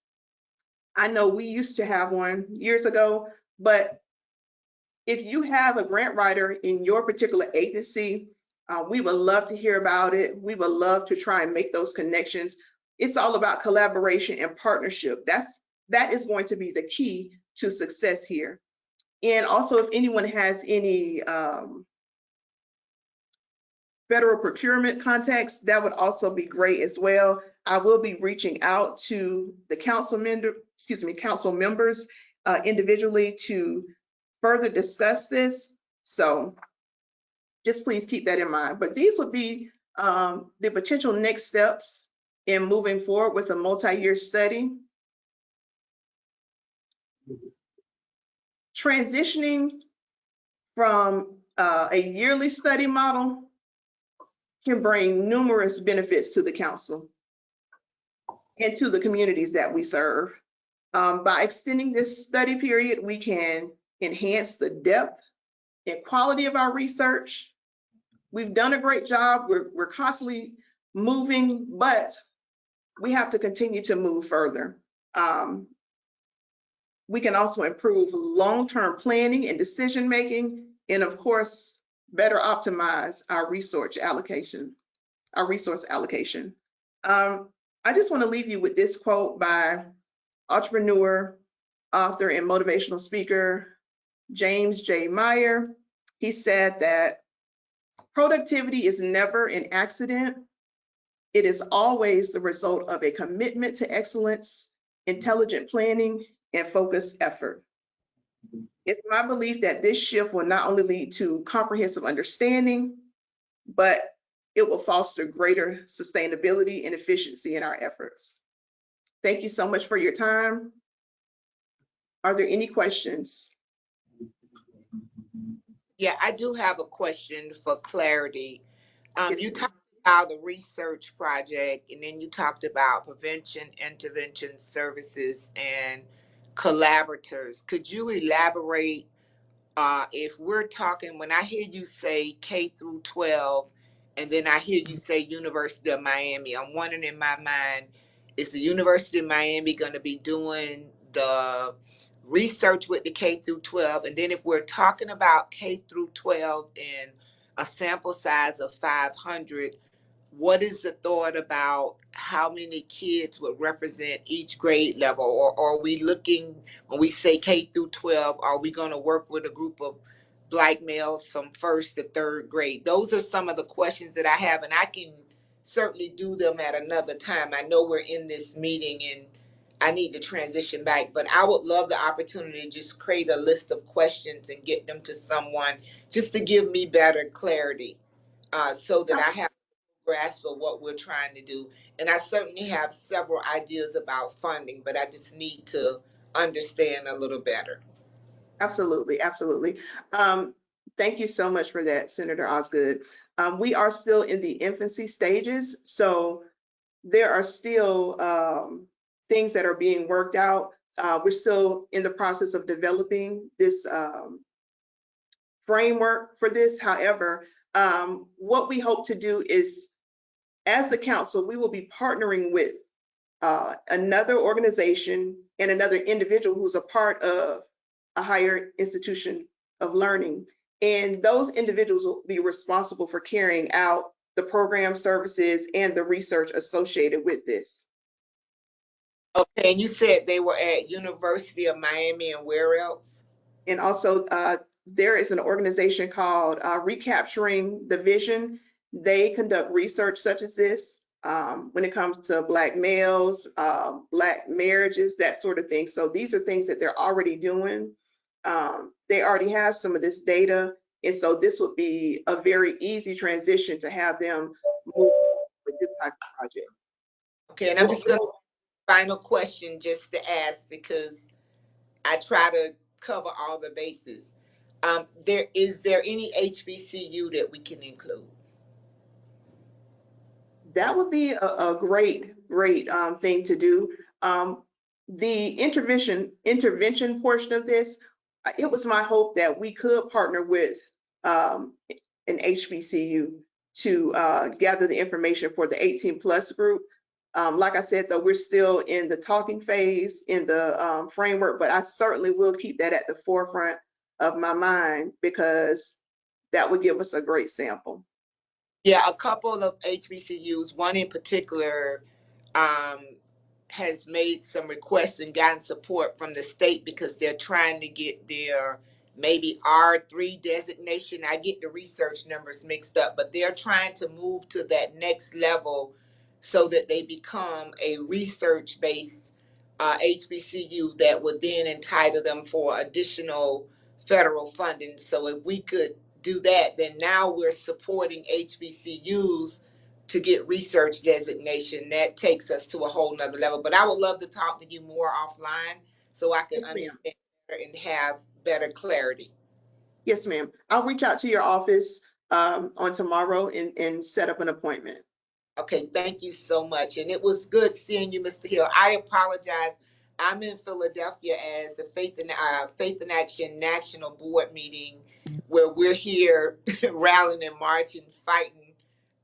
Speaker 9: I know we used to have one years ago, but if you have a grant writer in your particular agency, we would love to hear about it. We would love to try and make those connections. It's all about collaboration and partnership. That is going to be the key to success here. And also, if anyone has any federal procurement contacts, that would also be great as well. I will be reaching out to the council members individually to further discuss this. So just please keep that in mind. But these would be the potential next steps in moving forward with a multi-year study. Transitioning from a yearly study model can bring numerous benefits to the council and to the communities that we serve. By extending this study period, we can enhance the depth and quality of our research. We've done a great job. We're constantly moving, but we have to continue to move further. We can also improve long-term planning and decision-making, and of course, better optimize our resource allocation. I just want to leave you with this quote by entrepreneur author and motivational speaker, James J. Meyer. He said that productivity is never an accident. It is always the result of a commitment to excellence, intelligent planning, and focused effort. It's my belief that this shift will not only lead to comprehensive understanding, but it will foster greater sustainability and efficiency in our efforts. Thank you so much for your time. Are there any questions?
Speaker 4: Yeah, I do have a question for clarity.
Speaker 9: Yes,
Speaker 4: You
Speaker 9: ma'am.
Speaker 4: talked about the research project, and then you talked about prevention, intervention services, and collaborators. Could you elaborate if we're talking, when I hear you say K through 12, and then I hear you say University of Miami, I'm wondering in my mind, is the University of Miami going to be doing the research with the K through 12? And then if we're talking about K through 12 and a sample size of 500, what is the thought about how many kids would represent each grade level? Or are we looking, when we say K through 12, are we going to work with a group of Black males from first to third grade? Those are some of the questions that I have, and I can certainly do them at another time. I know we're in this meeting and I need to transition back, but I would love the opportunity to just create a list of questions and get them to someone just to give me better clarity, so that I have grasp of what we're trying to do. And I certainly have several ideas about funding, but I just need to understand a little better.
Speaker 9: Absolutely, absolutely. Thank you so much for that, Senator Osgood. We are still in the infancy stages, so there are still things that are being worked out. We're still in the process of developing this framework for this. However, what we hope to do is, as the council, we will be partnering with another organization and another individual who's a part of a higher institution of learning. And those individuals will be responsible for carrying out the program services and the research associated with this.
Speaker 4: Okay, and you said they were at University of Miami, and where else?
Speaker 9: And also, there is an organization called Recapturing the Vision. They conduct research such as this when it comes to Black males, Black marriages, that sort of thing. So these are things that they're already doing. They already have some of this data. And so this would be a very easy transition to have them move with this type of project.
Speaker 4: Okay, and I'm just going to final question just to ask, because I try to cover all the bases. Is there any HBCU that we can include?
Speaker 9: That would be a great thing to do. The intervention portion of this, it was my hope that we could partner with an HBCU to gather the information for the 18 plus group. Like I said, though, we're still in the talking phase in the framework, but I certainly will keep that at the forefront of my mind, because that would give us a great sample.
Speaker 4: Yeah, a couple of HBCUs, one in particular, um, has made some requests and gotten support from the state because they're trying to get their maybe R3 designation. I get the research numbers mixed up, but they're trying to move to that next level so that they become a research-based HBCU that would then entitle them for additional federal funding. So if we could do that, then now we're supporting HBCUs to get research designation. That takes us to a whole nother level. But I would love to talk to you more offline so I can
Speaker 9: Yes, ma'am.
Speaker 4: understand better and have better clarity.
Speaker 9: Yes, ma'am. I'll reach out to your office on tomorrow and set up an appointment.
Speaker 4: Okay, thank you so much. And it was good seeing you, Mr. Hill. I apologize. I'm in Philadelphia as the Faith in Action National Board meeting, where we're here rallying and marching, fighting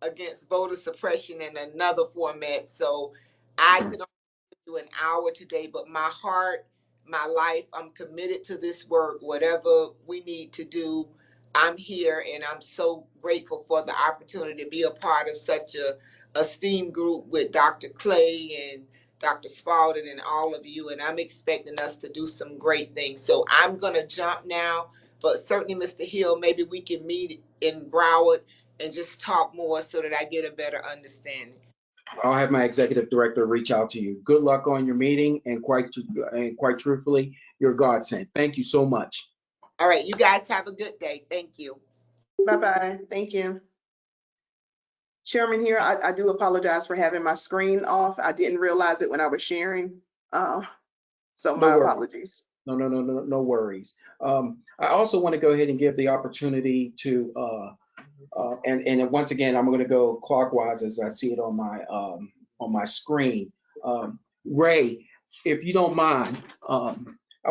Speaker 4: against voter suppression in another format. So I could only do an hour today, but my heart, my life, I'm committed to this work. Whatever we need to do, I'm here, and I'm so grateful for the opportunity to be a part of such a esteemed group with Dr. Clay and Dr. Spalding, and all of you, and I'm expecting us to do some great things. So I'm going to jump now, but certainly, Mr. Hill, maybe we can meet in Broward and just talk more so that I get a better understanding.
Speaker 3: I'll have my executive director reach out to you. Good luck on your meeting, and quite truthfully, you're a godsend. Thank you so much.
Speaker 4: All right, you guys have a good day. Thank you.
Speaker 9: Bye-bye. Thank you. Chairman here, I do apologize for having my screen off. I didn't realize it when I was sharing. So
Speaker 3: No
Speaker 9: my
Speaker 3: worries.
Speaker 9: apologies.
Speaker 3: No worries. I also want to go ahead and give the opportunity to, and once again, I'm going to go clockwise as I see it on my screen. Ray, if you don't mind, I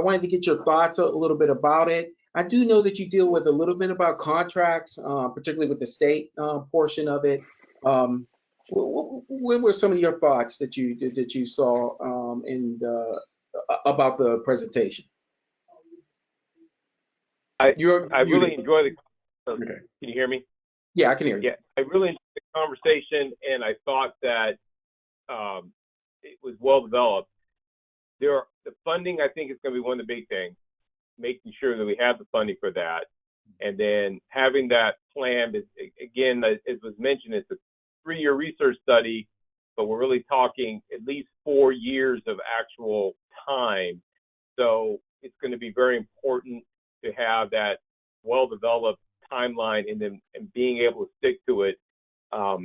Speaker 3: wanted to get your thoughts a little bit about it. I do know that you deal with a little bit about contracts, particularly with the state portion of it. What were some of your thoughts that you saw about the presentation?
Speaker 5: I really enjoy the.
Speaker 3: Okay.
Speaker 5: Can you hear me?
Speaker 3: Yeah, I can hear you.
Speaker 5: Yeah, I really enjoyed the conversation, and I thought that it was well developed. The funding, I think, is going to be one of the big things. Making sure that we have the funding for that, and then having that plan. Again, as was mentioned, it's a 3-year research study, but we're really talking at least 4 years of actual time. So it's going to be very important to have that well-developed timeline, and being able to stick to it.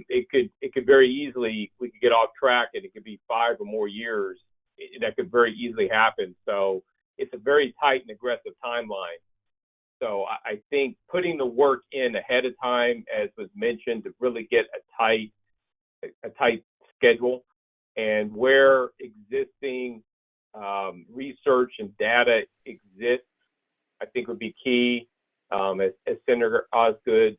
Speaker 5: It could very easily, we could get off track, and it could be 5 or more years. That could very easily happen. So it's a very tight and aggressive timeline. So I think putting the work in ahead of time, as was mentioned, to really get a tight schedule, and where existing research and data exists, I think would be key. As Senator Osgood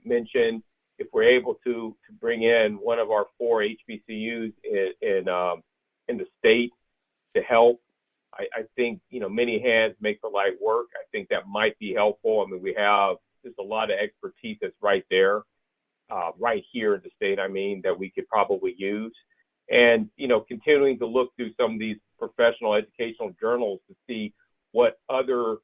Speaker 5: mentioned, if we're able to bring in one of our 4 HBCUs in the state to help, I think, many hands make the light work. I think that might be helpful. I mean, there's a lot of expertise that's right there, right here in the state, that we could probably use. And, continuing to look through some of these professional educational journals to see what other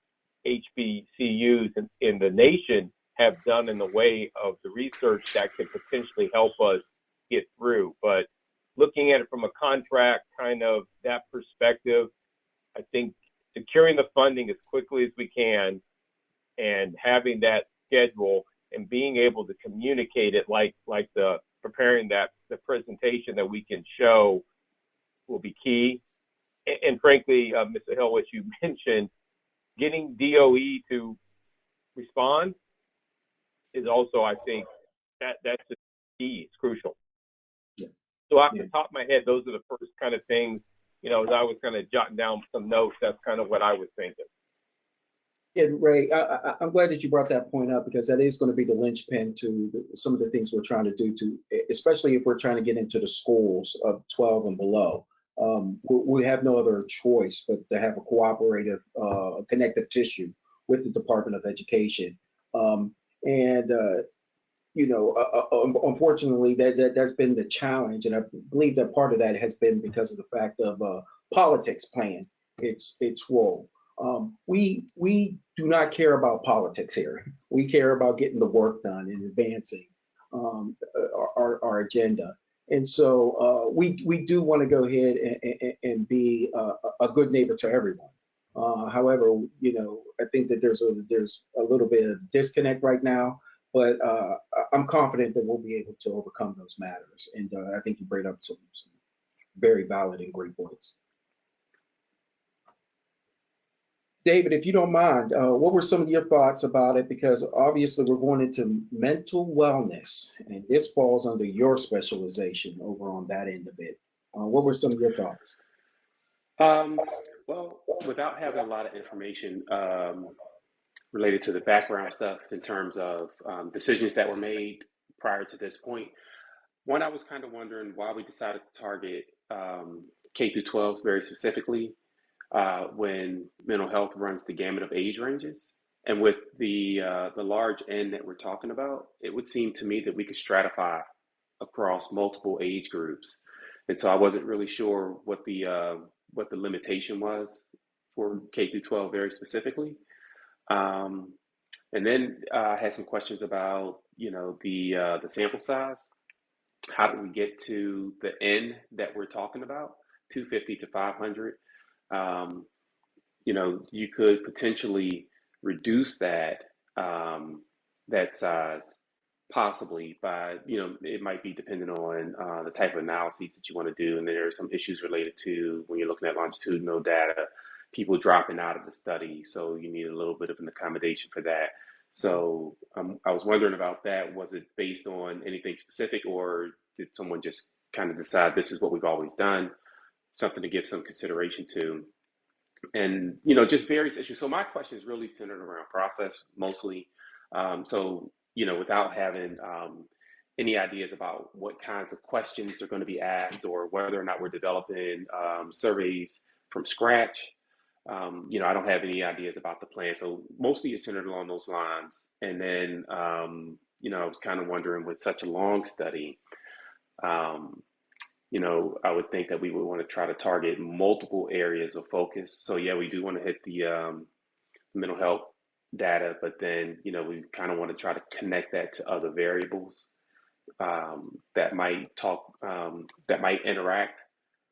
Speaker 5: HBCUs in the nation have done in the way of the research that could potentially help us get through. But looking at it from a contract kind of that perspective, I think securing the funding as quickly as we can, and having that schedule and being able to communicate it like preparing the presentation that we can show will be key. And frankly, Mr. Hill, what you mentioned, getting DOE to respond is also, I think, that's the key. It's crucial.
Speaker 3: Yeah.
Speaker 5: So off the top of my head, those are the first kind of things, as I was kind of jotting down some notes, that's kind of what I was thinking.
Speaker 3: And Ray, I'm glad that you brought that point up, because that is going to be the linchpin to some of the things we're trying to do, especially if we're trying to get into the schools of 12 and below. We have no other choice but to have a cooperative, connective tissue with the Department of Education. Unfortunately, that's been the challenge, and I believe that part of that has been because of the fact of politics playing its role. We do not care about politics here. We care about getting the work done and advancing our agenda. And so we do want to go ahead and be a good neighbor to everyone. However, I think that there's a little bit of disconnect right now, but I'm confident that we'll be able to overcome those matters. And I think you bring up some very valid and great points. David, if you don't mind, what were some of your thoughts about it? Because obviously we're going into mental wellness, and this falls under your specialization over on that end of it. What were some of your thoughts?
Speaker 7: Well, without having a lot of information related to the background stuff in terms of decisions that were made prior to this point, one, I was kind of wondering why we decided to target K through 12 very specifically, when mental health runs the gamut of age ranges. And with the large N that we're talking about, it would seem to me that we could stratify across multiple age groups. And so I wasn't really sure what the limitation was for K through 12 very specifically. And then I had some questions about, the sample size. How do we get to the N that we're talking about, 250 to 500? You could potentially reduce that size possibly by, it might be dependent on the type of analyses that you want to do. And there are some issues related to when you're looking at longitudinal data, people dropping out of the study. So you need a little bit of an accommodation for that. So I was wondering about that. Was it based on anything specific, or did someone just kind of decide this is what we've always done, something to give some consideration to? And, just various issues. So my question is really centered around process mostly. Without having any ideas about what kinds of questions are going to be asked or whether or not we're developing surveys from scratch, I don't have any ideas about the plan. So mostly it's centered along those lines. And then, I was kind of wondering, with such a long study, I would think that we would want to try to target multiple areas of focus. So yeah, we do want to hit the mental health data, but then, we kind of want to try to connect that to other variables that might interact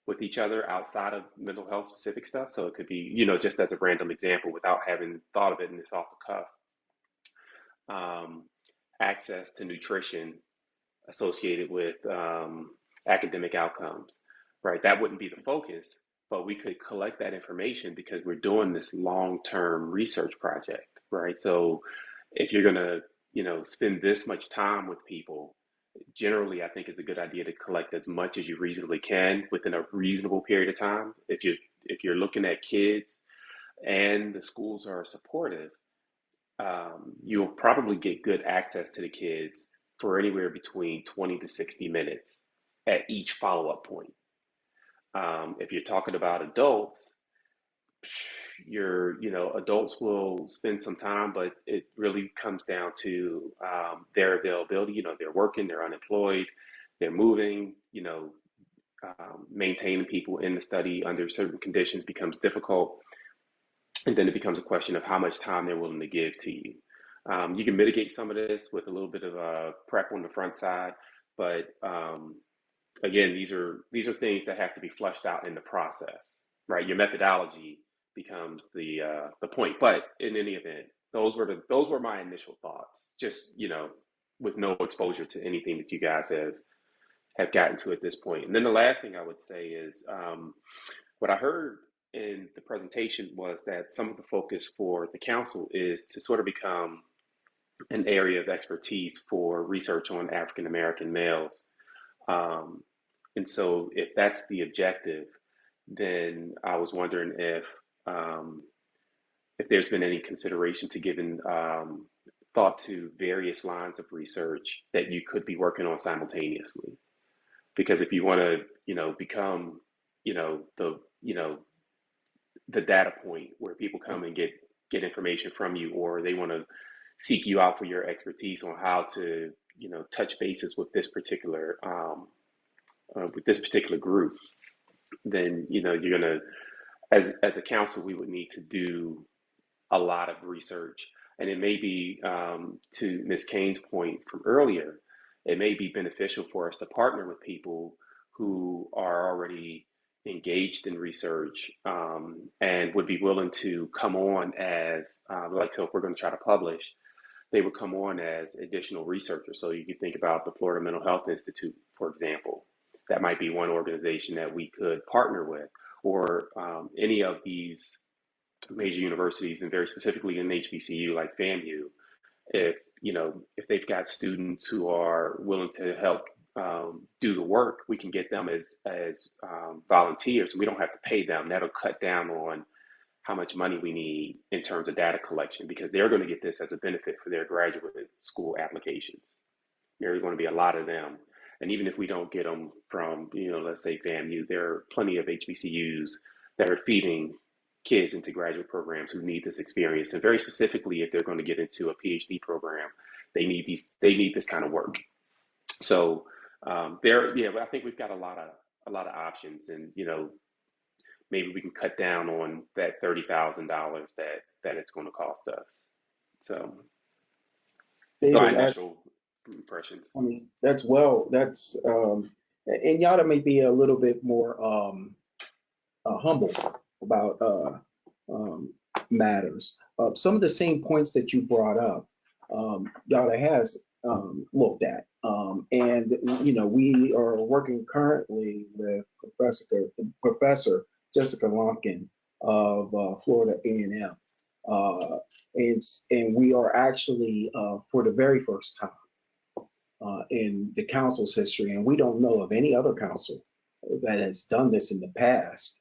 Speaker 7: with each other outside of mental health specific stuff. So it could be, just as a random example without having thought of it and it's off the cuff, access to nutrition associated with academic outcomes, right? That wouldn't be the focus, but we could collect that information because we're doing this long-term research project, right? So if you're going to, spend this much time with people, generally, I think it's a good idea to collect as much as you reasonably can within a reasonable period of time. If you're looking at kids and the schools are supportive, you'll probably get good access to the kids for anywhere between 20 to 60 minutes at each follow-up point. If you're talking about adults, adults will spend some time, but it really comes down to their availability. They're working, they're unemployed, they're moving, maintaining people in the study under certain conditions becomes difficult. And then it becomes a question of how much time they're willing to give to you. You can mitigate some of this with a little bit of prep on the front side, but again, these are things that have to be flushed out in the process, right? Your methodology becomes the point. But in any event, those were my initial thoughts, just with no exposure to anything that you guys have gotten to at this point. And then the last thing I would say is what I heard in the presentation was that some of the focus for the council is to sort of become an area of expertise for research on African American males. And so if that's the objective, then I was wondering if there's been any consideration to giving thought to various lines of research that you could be working on simultaneously. Because if you want to, become, the data point where people come and get information from you, or they want to seek you out for your expertise on how to, touch bases with this particular group, then you're gonna, as a council, we would need to do a lot of research, and it may be to Ms. Kane's point from earlier, it may be beneficial for us to partner with people who are already engaged in research and would be willing to come on as, so if we're going to try to publish, they would come on as additional researchers. So you could think about the Florida Mental Health Institute, for example. That might be one organization that we could partner with, or any of these major universities, and very specifically in HBCU like FAMU. If they've got students who are willing to help do the work, we can get them as volunteers. We don't have to pay them. That'll cut down on how much money we need in terms of data collection, because they're going to get this as a benefit for their graduate school applications. There's going to be a lot of them. And even if we don't get them from, let's say FAMU, there are plenty of HBCUs that are feeding kids into graduate programs who need this experience. And very specifically, if they're going to get into a PhD program, they need this kind of work. So I think we've got a lot a lot of options, and maybe we can cut down on that $30,000 that it's going to cost us. So,
Speaker 3: David,
Speaker 7: my initial impressions.
Speaker 3: I mean, that's and y'all may be a little bit more humble about matters. Some of the same points that you brought up, Yada has looked at. And, we are working currently with Professor Jessica Lumpkin of Florida A&M. And we are actually, for the very first time in the council's history, and we don't know of any other council that has done this in the past,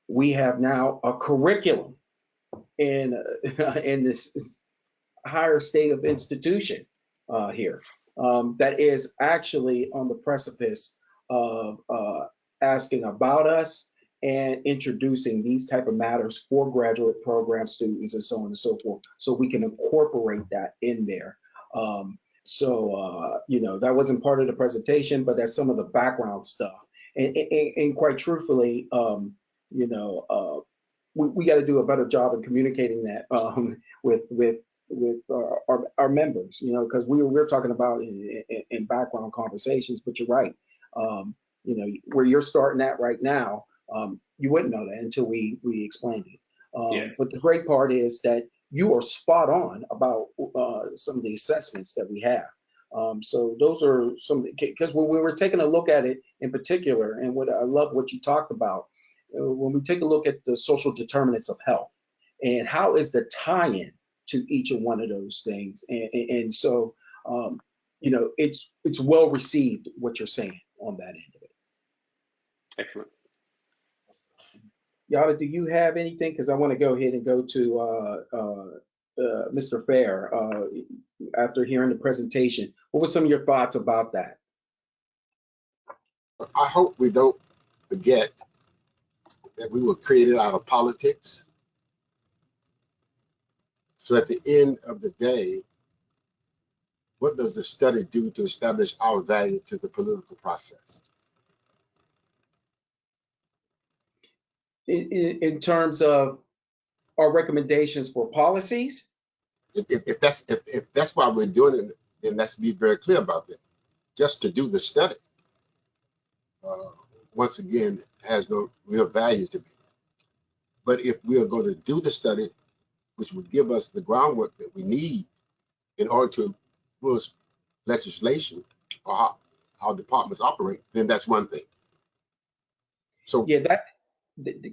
Speaker 3: we have now a curriculum in this higher state of institution here that is actually on the precipice of asking about us and introducing these type of matters for graduate program students and so on and so forth, so we can incorporate that in there. That wasn't part of the presentation, but that's some of the background stuff. And quite truthfully, we got to do a better job in communicating that with our members, because we're talking about in background conversations. But you're right, where you're starting at right now, you wouldn't know that until we explained it. But the great part is that you are spot on about some of the assessments that we have. So those are some, because when we were taking a look at it in particular, and what I love what you talked about, when we take a look at the social determinants of health and how is the tie-in to each of one of those things. And so, it's well received what you're saying on that end of it.
Speaker 7: Excellent.
Speaker 3: Yada, do you have anything? Because I want to go ahead and go to Mr. Fair after hearing the presentation. What were some of your thoughts about that?
Speaker 10: I hope we don't forget that we were created out of politics. So at the end of the day, what does the study do to establish our value to the political process?
Speaker 3: In terms of our recommendations for policies?
Speaker 10: If that's why we're doing it, then let's be very clear about that. Just to do the study, once again, has no real value to me. But if we are going to do the study, which would give us the groundwork that we need in order to influence legislation or how departments operate, then that's one thing. So
Speaker 3: yeah,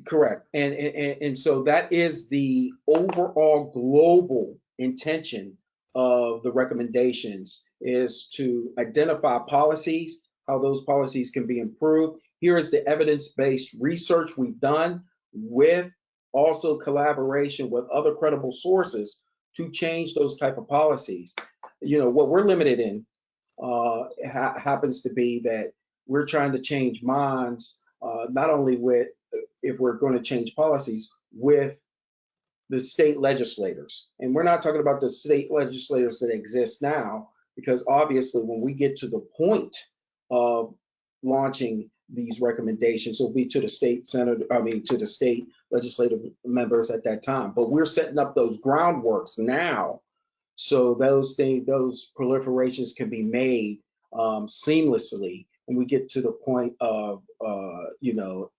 Speaker 3: correct. And so that is the overall global intention of the recommendations, is to identify policies, how those policies can be improved. Here is the evidence-based research we've done, with also collaboration with other credible sources to change those type of policies. What we're limited in happens to be that we're trying to change minds, not only with, if we're going to change policies, with the state legislators. And we're not talking about the state legislators that exist now, because obviously when we get to the point of launching these recommendations, it'll be to the state to the state legislative members at that time. But we're setting up those groundworks now, so those proliferations can be made seamlessly when we get to the point of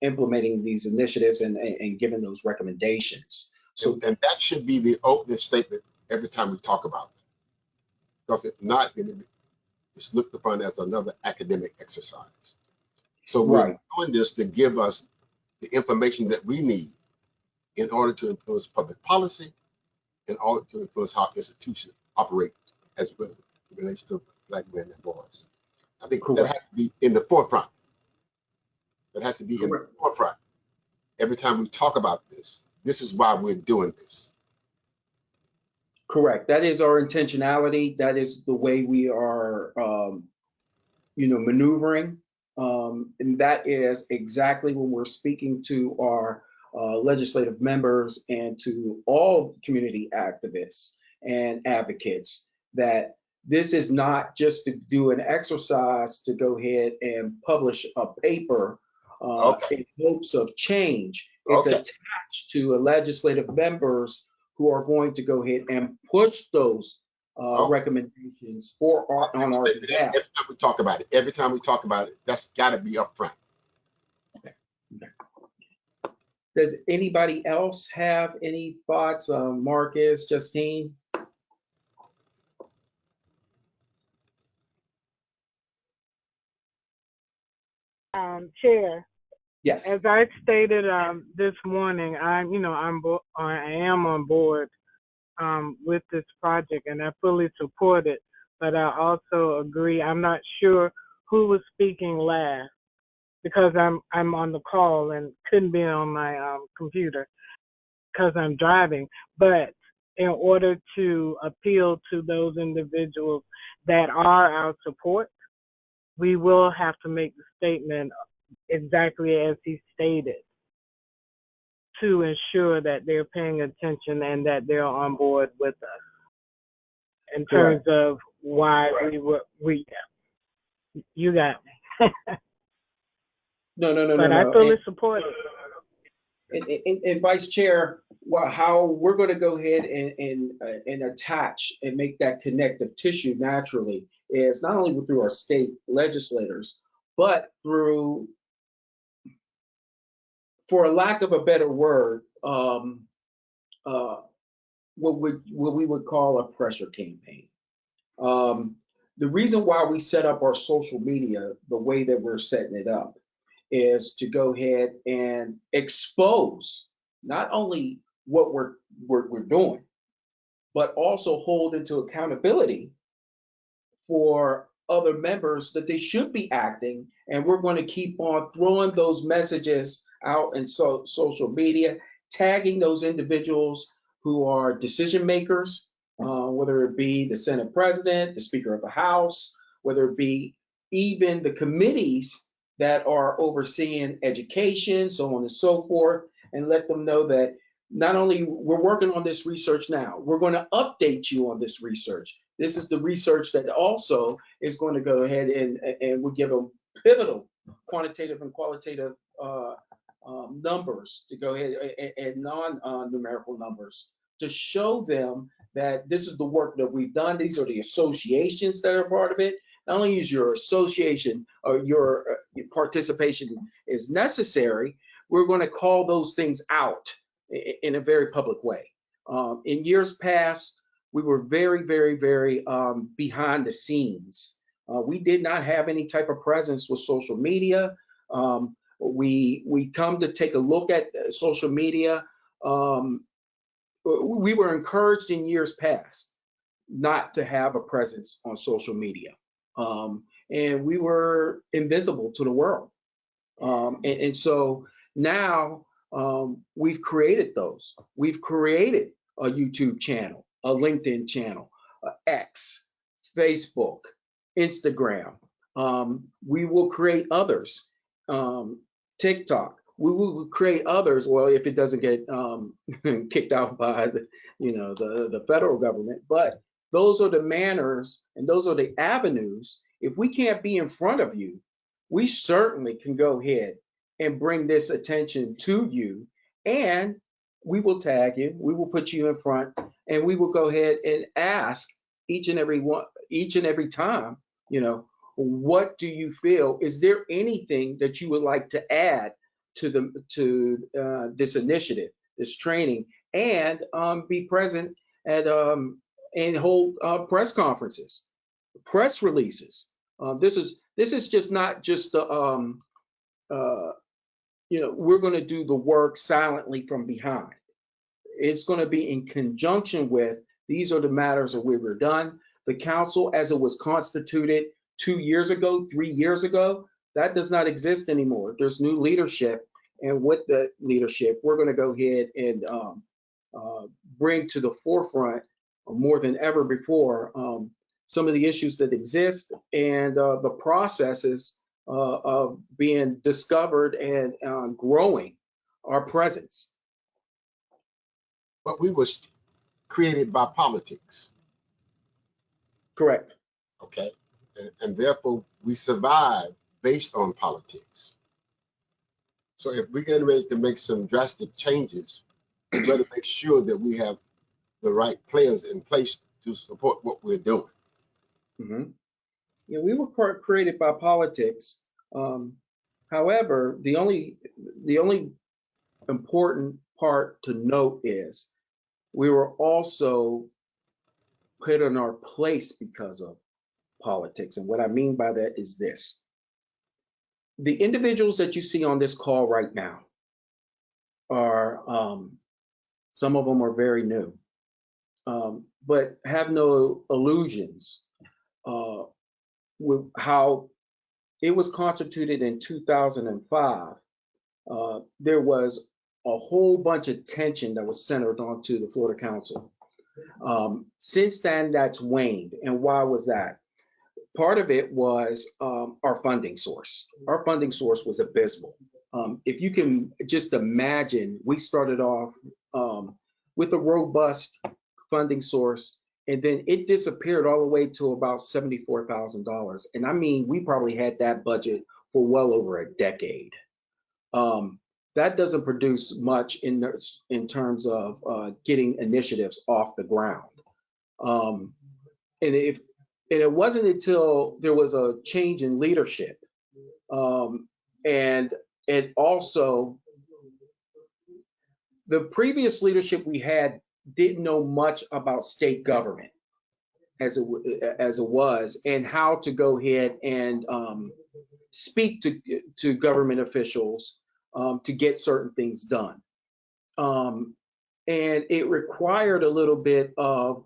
Speaker 3: implementing these initiatives and giving those recommendations. So,
Speaker 10: and that should be the opening statement every time we talk about it, because if not, it's looked upon as another academic exercise. So we're doing this to give us the information that we need in order to influence public policy, in order to influence how institutions operate as well it relates to Black men and boys. I think that has to be in the forefront. That has to be in the forefront. Every time we talk about this, this is why we're doing this.
Speaker 3: Correct. That is our intentionality. That is the way we are, maneuvering. And that is exactly when we're speaking to our legislative members and to all community activists and advocates, that This is not just to do an exercise to go ahead and publish a paper
Speaker 10: Okay.
Speaker 3: in hopes of change. It's
Speaker 10: Okay.
Speaker 3: attached to legislative members who are going to go ahead and push those
Speaker 10: Okay.
Speaker 3: recommendations on our behalf.
Speaker 10: Every time we talk about it, every time we talk about it, that's got to be upfront.
Speaker 3: Okay. Does anybody else have any thoughts? Marcus, Justine?
Speaker 8: Chair,
Speaker 3: Yes.
Speaker 8: as I stated this morning, I am on board with this project, and I fully support it. But I also agree. I'm not sure who was speaking last because I'm on the call and couldn't be on my computer because I'm driving. But in order to appeal to those individuals that are our support, we will have to make the statement exactly as he stated to ensure that they're paying attention and that they're on board with us in terms of why you got me.
Speaker 3: No.
Speaker 8: But I fully support
Speaker 3: it. And Vice Chair, how we're going to go ahead and attach and make that connective tissue naturally is not only through our state legislators, but through, for a lack of a better word, what we would call a pressure campaign. The reason why we set up our social media the way that we're setting it up is to go ahead and expose not only what we're doing, but also hold into accountability for other members that they should be acting. And we're going to keep on throwing those messages out in social media, tagging those individuals who are decision makers, whether it be the Senate President, the Speaker of the House, whether it be even the committees that are overseeing education, so on and so forth, and let them know that not only we're working on this research now, we're going to update you on this research. This is the research that also is going to go ahead and we'll give them pivotal quantitative and qualitative numbers to go ahead and non-numerical numbers to show them that this is the work that we've done. These are the associations that are part of it. Not only is your association or your participation is necessary, we're going to call those things out in a very public way. In years past, we were very behind the scenes. We did not have any type of presence with social media. We come to take a look at social media. We were encouraged in years past not to have a presence on social media. And we were invisible to the world. And so now we've created those. We've created a YouTube channel, a LinkedIn channel, X, Facebook, Instagram. We will create others. TikTok. We will create others. Well, if it doesn't get kicked out by the federal government, but those are the manners and those are the avenues. If we can't be in front of you, we certainly can go ahead and bring this attention to you, and we will tag you, we will put you in front, and we will go ahead and ask each and every time, what do you feel? Is there anything that you would like to add to this initiative, this training, and be present at and hold press conferences, press releases. This is just not just we're going to do the work silently from behind. It's going to be in conjunction with, these are the matters that we were done. The council, as it was constituted 2 years ago, 3 years ago, that does not exist anymore. There's new leadership, and with the leadership, we're going to go ahead and bring to the forefront more than ever before some of the issues that exist and the processes of being discovered and growing our presence.
Speaker 10: But we was created by politics.
Speaker 3: Correct.
Speaker 10: okay? And therefore, we survive based on politics. So if we're getting ready to make some drastic changes, we better make sure that we have the right players in place to support what we're doing.
Speaker 3: Mhm. Yeah, we were created by politics. However, the only important part to note is we were also put in our place because of politics. And what I mean by that is this. The individuals that you see on this call right now are, some of them are very new, but have no illusions with how it was constituted in 2005. There was a whole bunch of tension that was centered onto the Florida Council. Since then, that's waned. And why was that? Part of it was our funding source. Our funding source was abysmal. If you can just imagine, we started off with a robust funding source, and then it disappeared all the way to about $74,000. And I mean, we probably had that budget for well over a decade. That doesn't produce much in terms of getting initiatives off the ground. And it wasn't until there was a change in leadership, and also the previous leadership we had didn't know much about state government as it was, and how to go ahead and speak to government officials to get certain things done. And it required a little bit of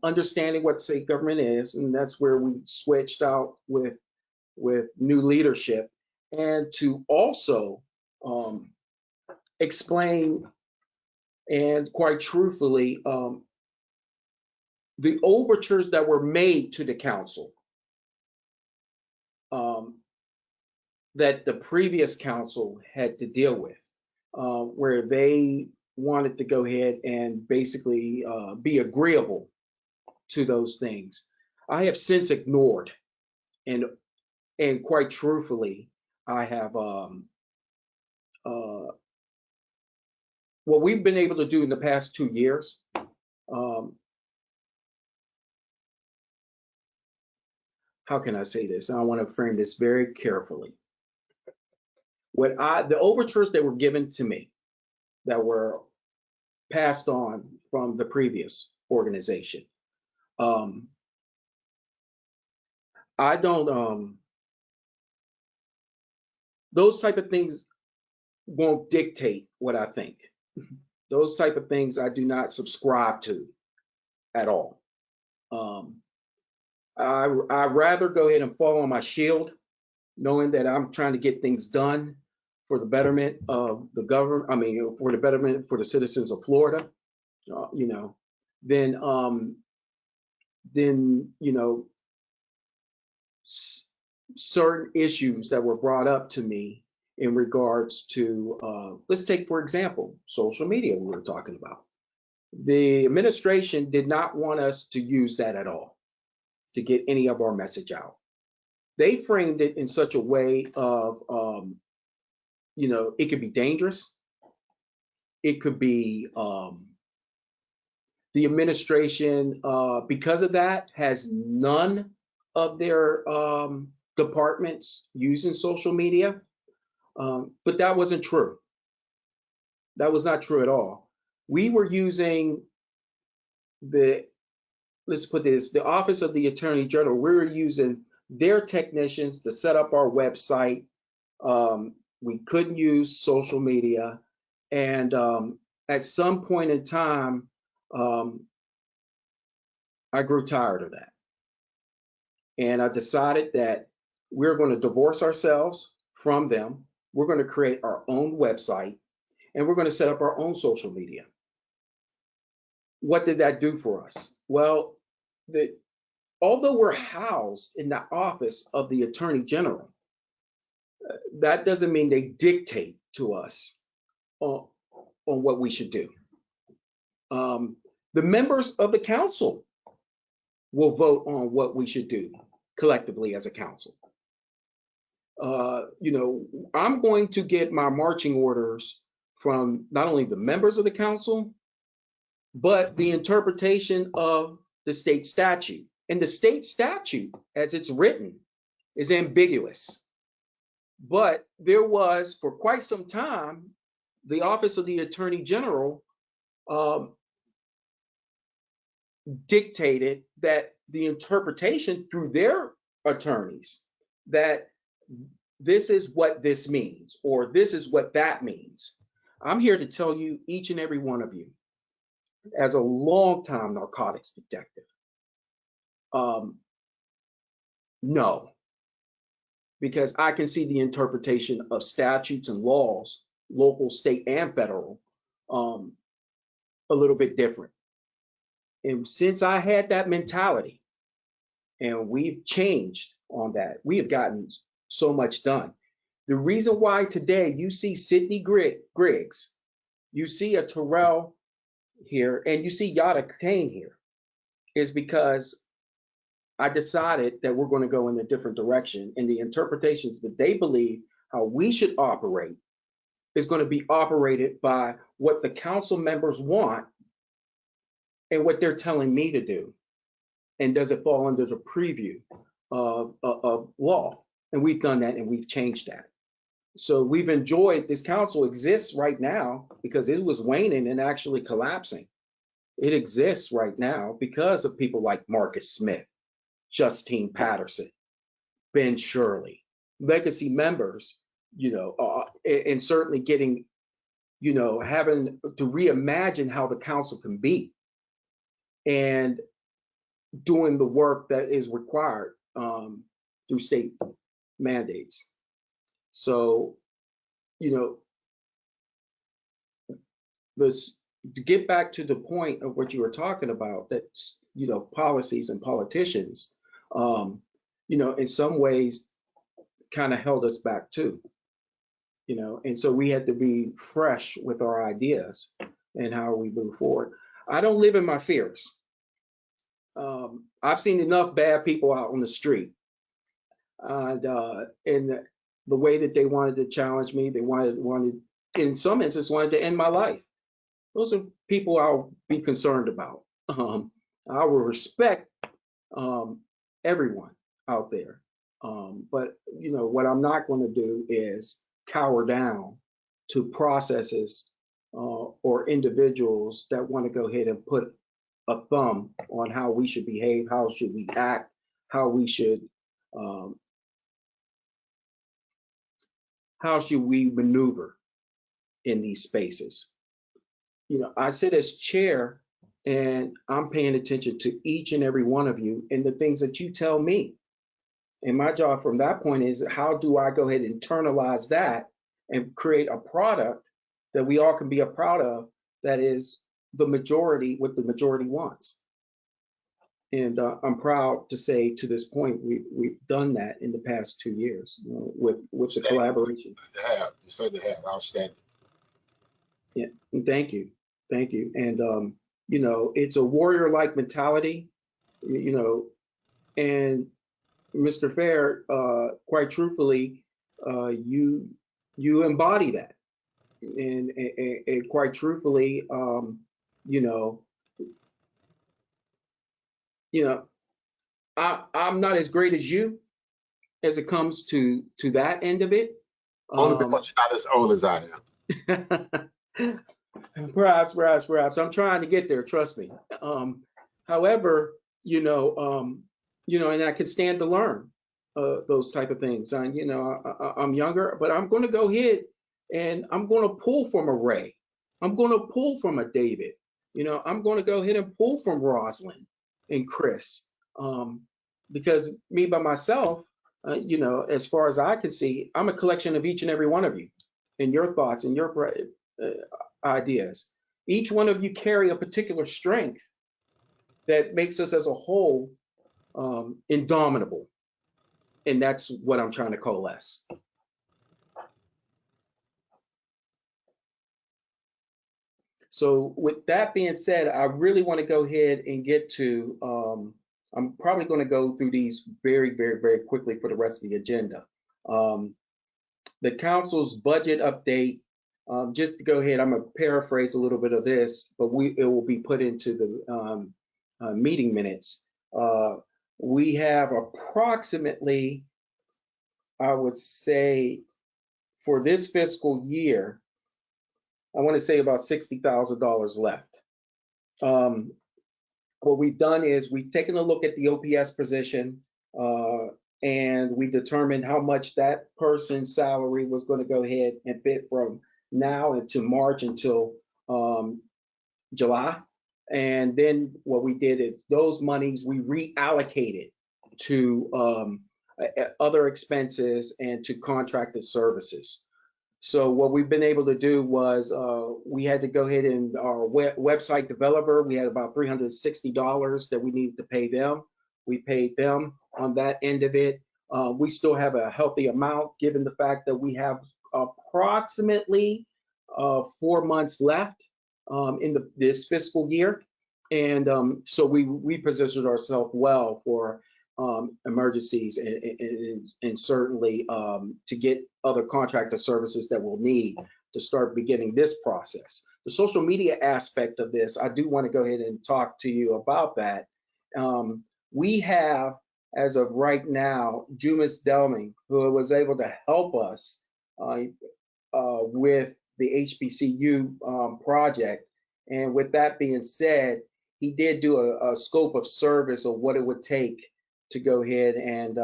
Speaker 3: understanding what state government is, and that's where we switched out with new leadership, and to also explain, and quite truthfully, the overtures that were made to the council that the previous council had to deal with, where they wanted to go ahead and basically be agreeable to those things. I have since ignored, and quite truthfully, I have what we've been able to do in the past 2 years. How can I say this? I want to frame this very carefully. The overtures that were given to me, that were passed on from the previous organization, I don't, those type of things won't dictate what I think. Those type of things I do not subscribe to at all. I'd rather go ahead and fall on my shield, knowing that I'm trying to get things done for the betterment of the government, I mean, for the betterment for the citizens of Florida, then certain issues that were brought up to me in regards to, let's take, for example, social media we were talking about. The administration did not want us to use that at all to get any of our message out. They framed it in such a way of, it could be dangerous. It could be the administration, because of that, has none of their departments using social media. But that wasn't true. That was not true at all. We were using let's put this, the Office of the Attorney General. We were using their technicians to set up our website. We couldn't use social media. And at some point in time, I grew tired of that. And I decided that we're going to divorce ourselves from them. We're going to create our own website, and we're going to set up our own social media. What did that do for us? Well, although we're housed in the office of the Attorney General, that doesn't mean they dictate to us on what we should do. The members of the council will vote on what we should do. collectively as a council. I'm going to get my marching orders from not only the members of the council, but the interpretation of the state statute. And the state statute, as it's written, is ambiguous. But there was, for quite some time, the Office of the Attorney General dictated that the interpretation through their attorneys that this is what this means, or this is what that means. I'm here to tell you, each and every one of you, as a longtime narcotics detective, no, because I can see the interpretation of statutes and laws, local, state, and federal, a little bit different. And since I had that mentality, and we've changed on that, we have gotten so much done. The reason why today you see Sidney Griggs, you see a Terrell here, and you see Yada Kane here, is because I decided that we're going to go in a different direction, and the interpretations that they believe how we should operate is going to be operated by what the council members want and what they're telling me to do. And does it fall under the preview of law? And we've done that, and we've changed that. So we've enjoyed, this council exists right now because it was waning and actually collapsing. It exists right now because of people like Marcus Smith, Justine Patterson, Ben Shirley, legacy members, and certainly getting, having to reimagine how the council can be and doing the work that is required through state mandates. So, to get back to the point of what you were talking about, that, policies and politicians, in some ways kind of held us back too, and so we had to be fresh with our ideas and how we move forward. I don't live in my fears. I've seen enough bad people out on the street, and the way that they wanted to challenge me, they wanted in some instances wanted to end my life. Those are people I'll be concerned about. I will respect everyone out there, but what I'm not going to do is cower down to processes or individuals that want to go ahead and put a thumb on how we should behave, how should we act, how should we maneuver in these spaces. I sit as chair and I'm paying attention to each and every one of you and the things that you tell me. And my job from that point is, how do I go ahead and internalize that and create a product that we all can be proud of, that is the majority, what the majority wants. And I'm proud to say, to this point, we've done that in the past 2 years, with the collaboration.
Speaker 10: You certainly have. Outstanding.
Speaker 3: Yeah, thank you. And it's a warrior-like mentality, and Mr. Fair, quite truthfully, you embody that, and quite truthfully, I'm not as great as you as it comes to that end of it.
Speaker 10: Only because you're not as old as I am.
Speaker 3: Perhaps. I'm trying to get there, trust me. However, and I can stand to learn those type of things. I'm younger, but I'm going to go ahead and I'm going to pull from a Ray. I'm going to pull from a David. I'm going to go ahead and pull from Rosalind and Chris, because me by myself, as far as I can see, I'm a collection of each and every one of you and your thoughts and your ideas. Each one of you carry a particular strength that makes us as a whole indomitable. And that's what I'm trying to coalesce. So with that being said, I really want to go ahead and get to I'm probably going to go through these very, very, very quickly for the rest of the agenda. The council's budget update, just to go ahead, I'm going to paraphrase a little bit of this, but it will be put into the meeting minutes. We have approximately, I would say, for this fiscal year, I want to say about $60,000 left. What we've done is we've taken a look at the OPS position, and we determined how much that person's salary was going to go ahead and fit from now into March until July. And then what we did is those monies we reallocated to other expenses and to contracted services. So what we've been able to do was we had to go ahead and our website developer, we had about $360 that we needed to pay them. We paid them on that end of it. We still have a healthy amount given the fact that we have approximately 4 months left in this fiscal year. And so we positioned ourselves well for emergencies and certainly to get other contractor services that we'll need to start beginning this process. The social media aspect of this, I do want to go ahead and talk to you about that. We have, as of right now, Jumis Delming, who was able to help us with the HBCU project. And with that being said, he did do a scope of service of what it would take to go ahead and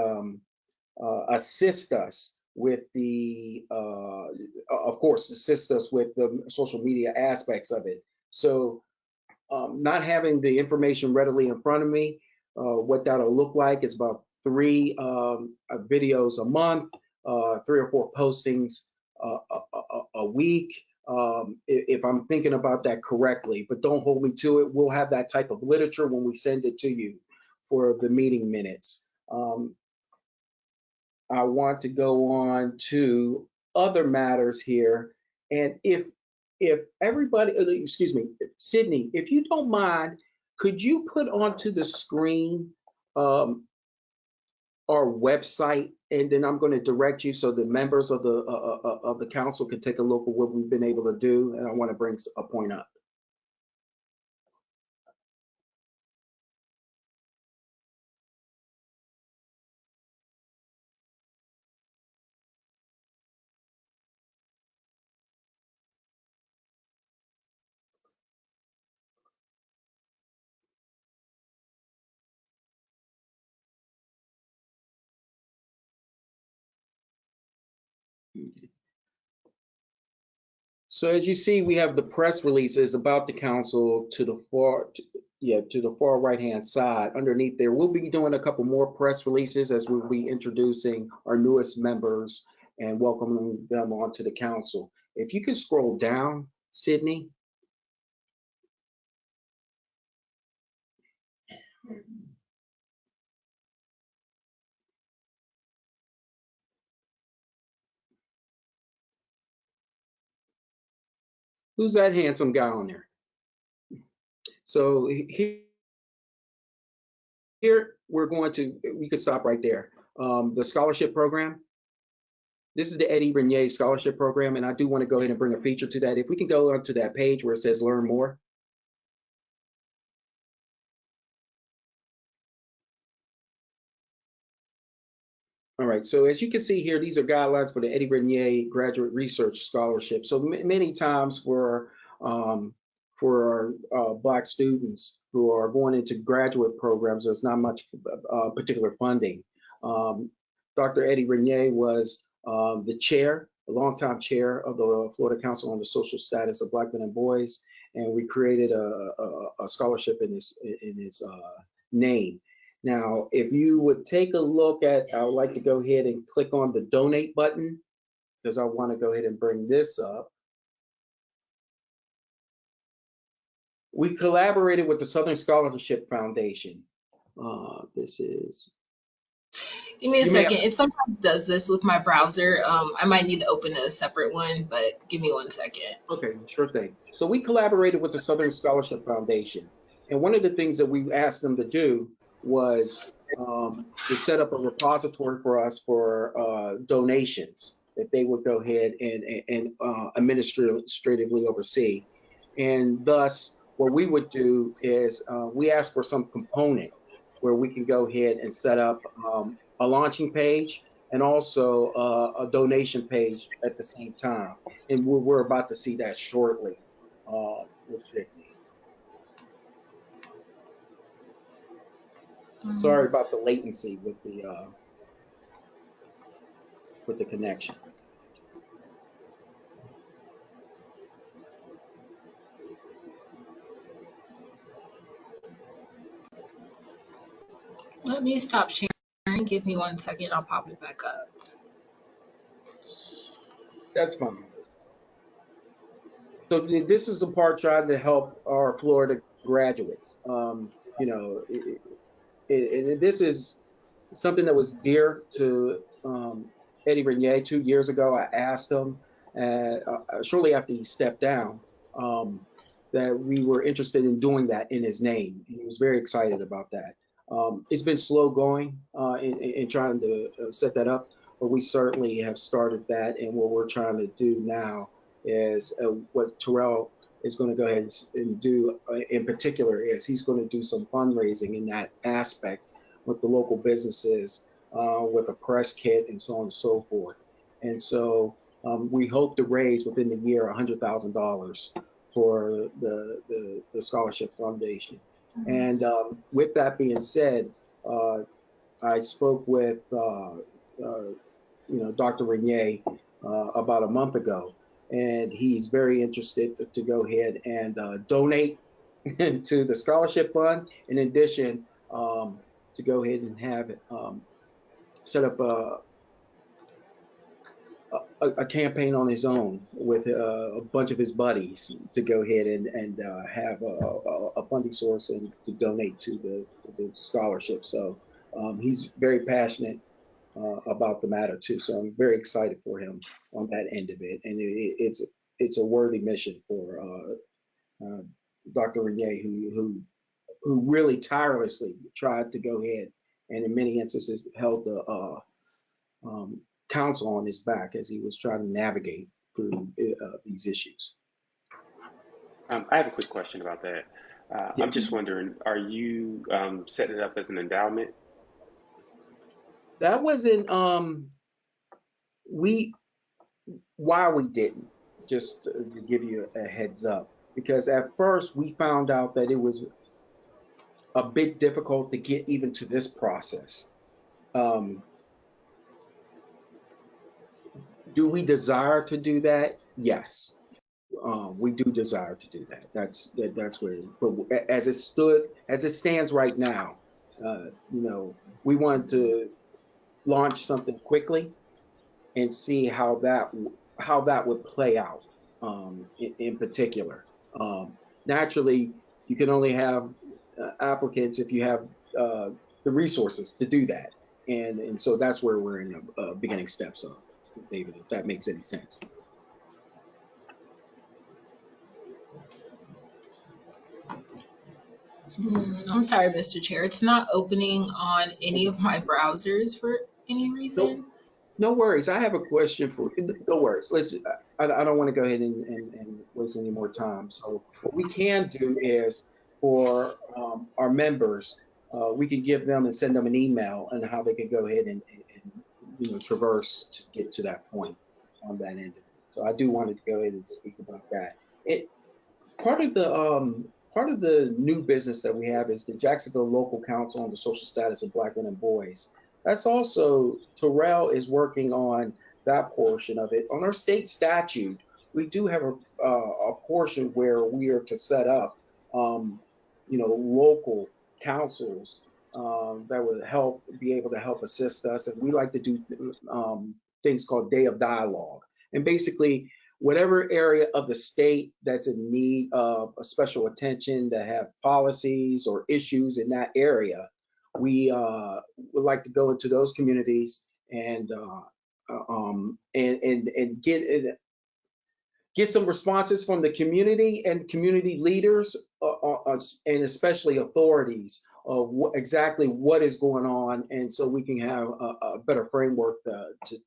Speaker 3: assist us with the, of course, assist us with the social media aspects of it. So not having the information readily in front of me, what that'll look like is about 3 videos a month, 3 or 4 postings a week, if I'm thinking about that correctly, but don't hold me to it. We'll have that type of literature when we send it to you for the meeting minutes. I want to go on to other matters here. And if everybody, excuse me, Sydney, if you don't mind, could you put onto the screen our website, and then I'm going to direct you so the members of the council can take a look at what we've been able to do. And I want to bring a point up. So as you see, we have the press releases about the council to the far right-hand side. Underneath there, we'll be doing a couple more press releases as we'll be introducing our newest members and welcoming them onto the council. If you can scroll down, Sydney. Who's that handsome guy on there? So here we're going to, we could stop right there. The scholarship program. This is the Eddy Regnier scholarship program, and I do want to go ahead and bring a feature to that. If we can go onto that page where it says learn more. All right, so as you can see here, these are guidelines for the Eddy Regnier Graduate Research Scholarship. So many times for Black students who are going into graduate programs, there's not much particular funding. Dr. Eddy Regnier was the chair, a longtime chair of the Florida Council on the Social Status of Black Men and Boys, and we created a scholarship in his name. Now, if you would take a look at, I would like to go ahead and click on the donate button because I want to go ahead and bring this up. We collaborated with the Southern Scholarship Foundation. This is.
Speaker 2: Give me a second. It sometimes does this with my browser. I might need to open a separate one, but give me 1 second.
Speaker 3: Okay, sure thing. So we collaborated with the Southern Scholarship Foundation. And one of the things that we asked them to do was to set up a repository for us for donations that they would go ahead and administratively oversee. And thus, what we would do is we ask for some component where we can go ahead and set up a launching page and also a donation page at the same time. And we're about to see that shortly with Sydney. Sorry about the latency with the connection.
Speaker 2: Let me stop sharing. Give me 1 second. I'll pop it back up.
Speaker 3: That's fine. So this is the part trying to help our Florida graduates. You know, this is something that was dear to Eddy Regnier 2 years ago. I asked him shortly after he stepped down that we were interested in doing that in his name. And he was very excited about that. It's been slow going in trying to set that up, but we certainly have started that. And what we're trying to do now is what Terrell is going to go ahead and do in particular is he's going to do some fundraising in that aspect with the local businesses, with a press kit and so on and so forth. And so we hope to raise within the year $100,000 for the Scholarship Foundation. And with that being said, I spoke with Dr. Regnier about a month ago, and he's very interested to go ahead and donate to the scholarship fund. In addition, to go ahead and have it set up a campaign on his own with a bunch of his buddies to go ahead and have a funding source and to donate to the scholarship. So he's very passionate about the matter too. So I'm very excited for him on that end of it. And it's a worthy mission for Dr. Regnier, who really tirelessly tried to go ahead and in many instances held the council on his back as he was trying to navigate through these issues.
Speaker 7: I have a quick question about that. I'm just wondering, are you setting it up as an endowment?
Speaker 3: That wasn't why we didn't, just to give you a heads up, because at first we found out that it was a bit difficult to get even to this process. Do we desire to do that? Yes, we do desire to do that. That's where. But as it stands right now, we wanted to launch something quickly and see how that would play out. In particular, naturally, you can only have applicants if you have the resources to do that, and so that's where we're in the beginning steps of. David, if that makes any sense.
Speaker 2: I'm sorry, Mr. Chair. It's not opening on any of my browsers for any reason.
Speaker 3: No worries. I have a question for you. No worries. I don't want to go ahead and waste any more time. So what we can do is for our members, we can give them and send them an email on how they can go ahead and traverse to get to that point on that end. So I do want to go ahead and speak about that. Part of the new business that we have is the Jacksonville Local Council on the Social Status of Black Men and Boys. That's also, Terrell is working on that portion of it. On our state statute, we do have a portion where we are to set up, local councils that would be able to help assist us. And we like to do things called Day of Dialogue. And basically, whatever area of the state that's in need of a special attention, that have policies or issues in that area, we would like to go into those communities and get get some responses from the community and community leaders, and especially authorities of exactly what is going on, and so we can have a better framework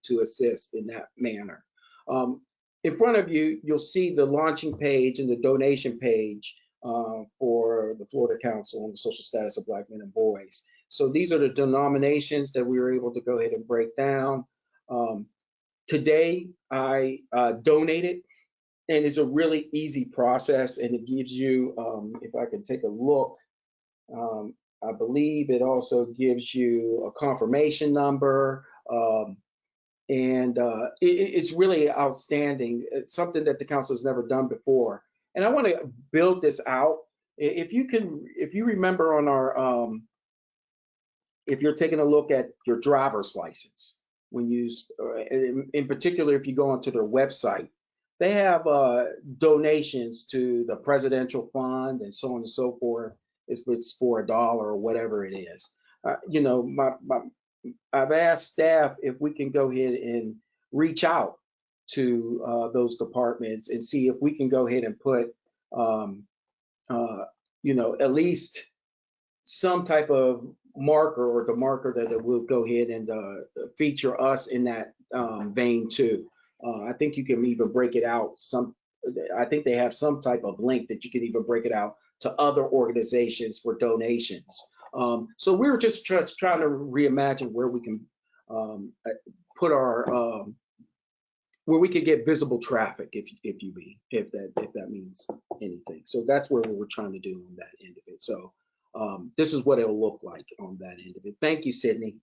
Speaker 3: to assist in that manner. In front of you, you'll see the launching page and the donation page for the Florida Council on the Social Status of Black Men and Boys. So these are the denominations that we were able to go ahead and break down. Today, I donated, and it's a really easy process, and it gives you, if I can take a look, I believe it also gives you a confirmation number, and it's really outstanding. It's something that the council has never done before. And I want to build this out. If you remember on our, if you're taking a look at your driver's license, when you, in particular, if you go onto their website, they have donations to the presidential fund and so on and so forth. If it's for $1 or whatever it is, you know, I've asked staff if we can go ahead and reach out to those departments and see if we can go ahead and put, you know, at least some type of marker, or the marker that will go ahead and feature us in that vein too. I think you can even break it out. I think they have some type of link that you can even break it out to other organizations for donations. So we were just trying to reimagine where we can put our, where we could get visible traffic, if that means anything. So that's where we were trying to do on that end of it. So this is what it'll look like on that end of it. Thank you, Sydney.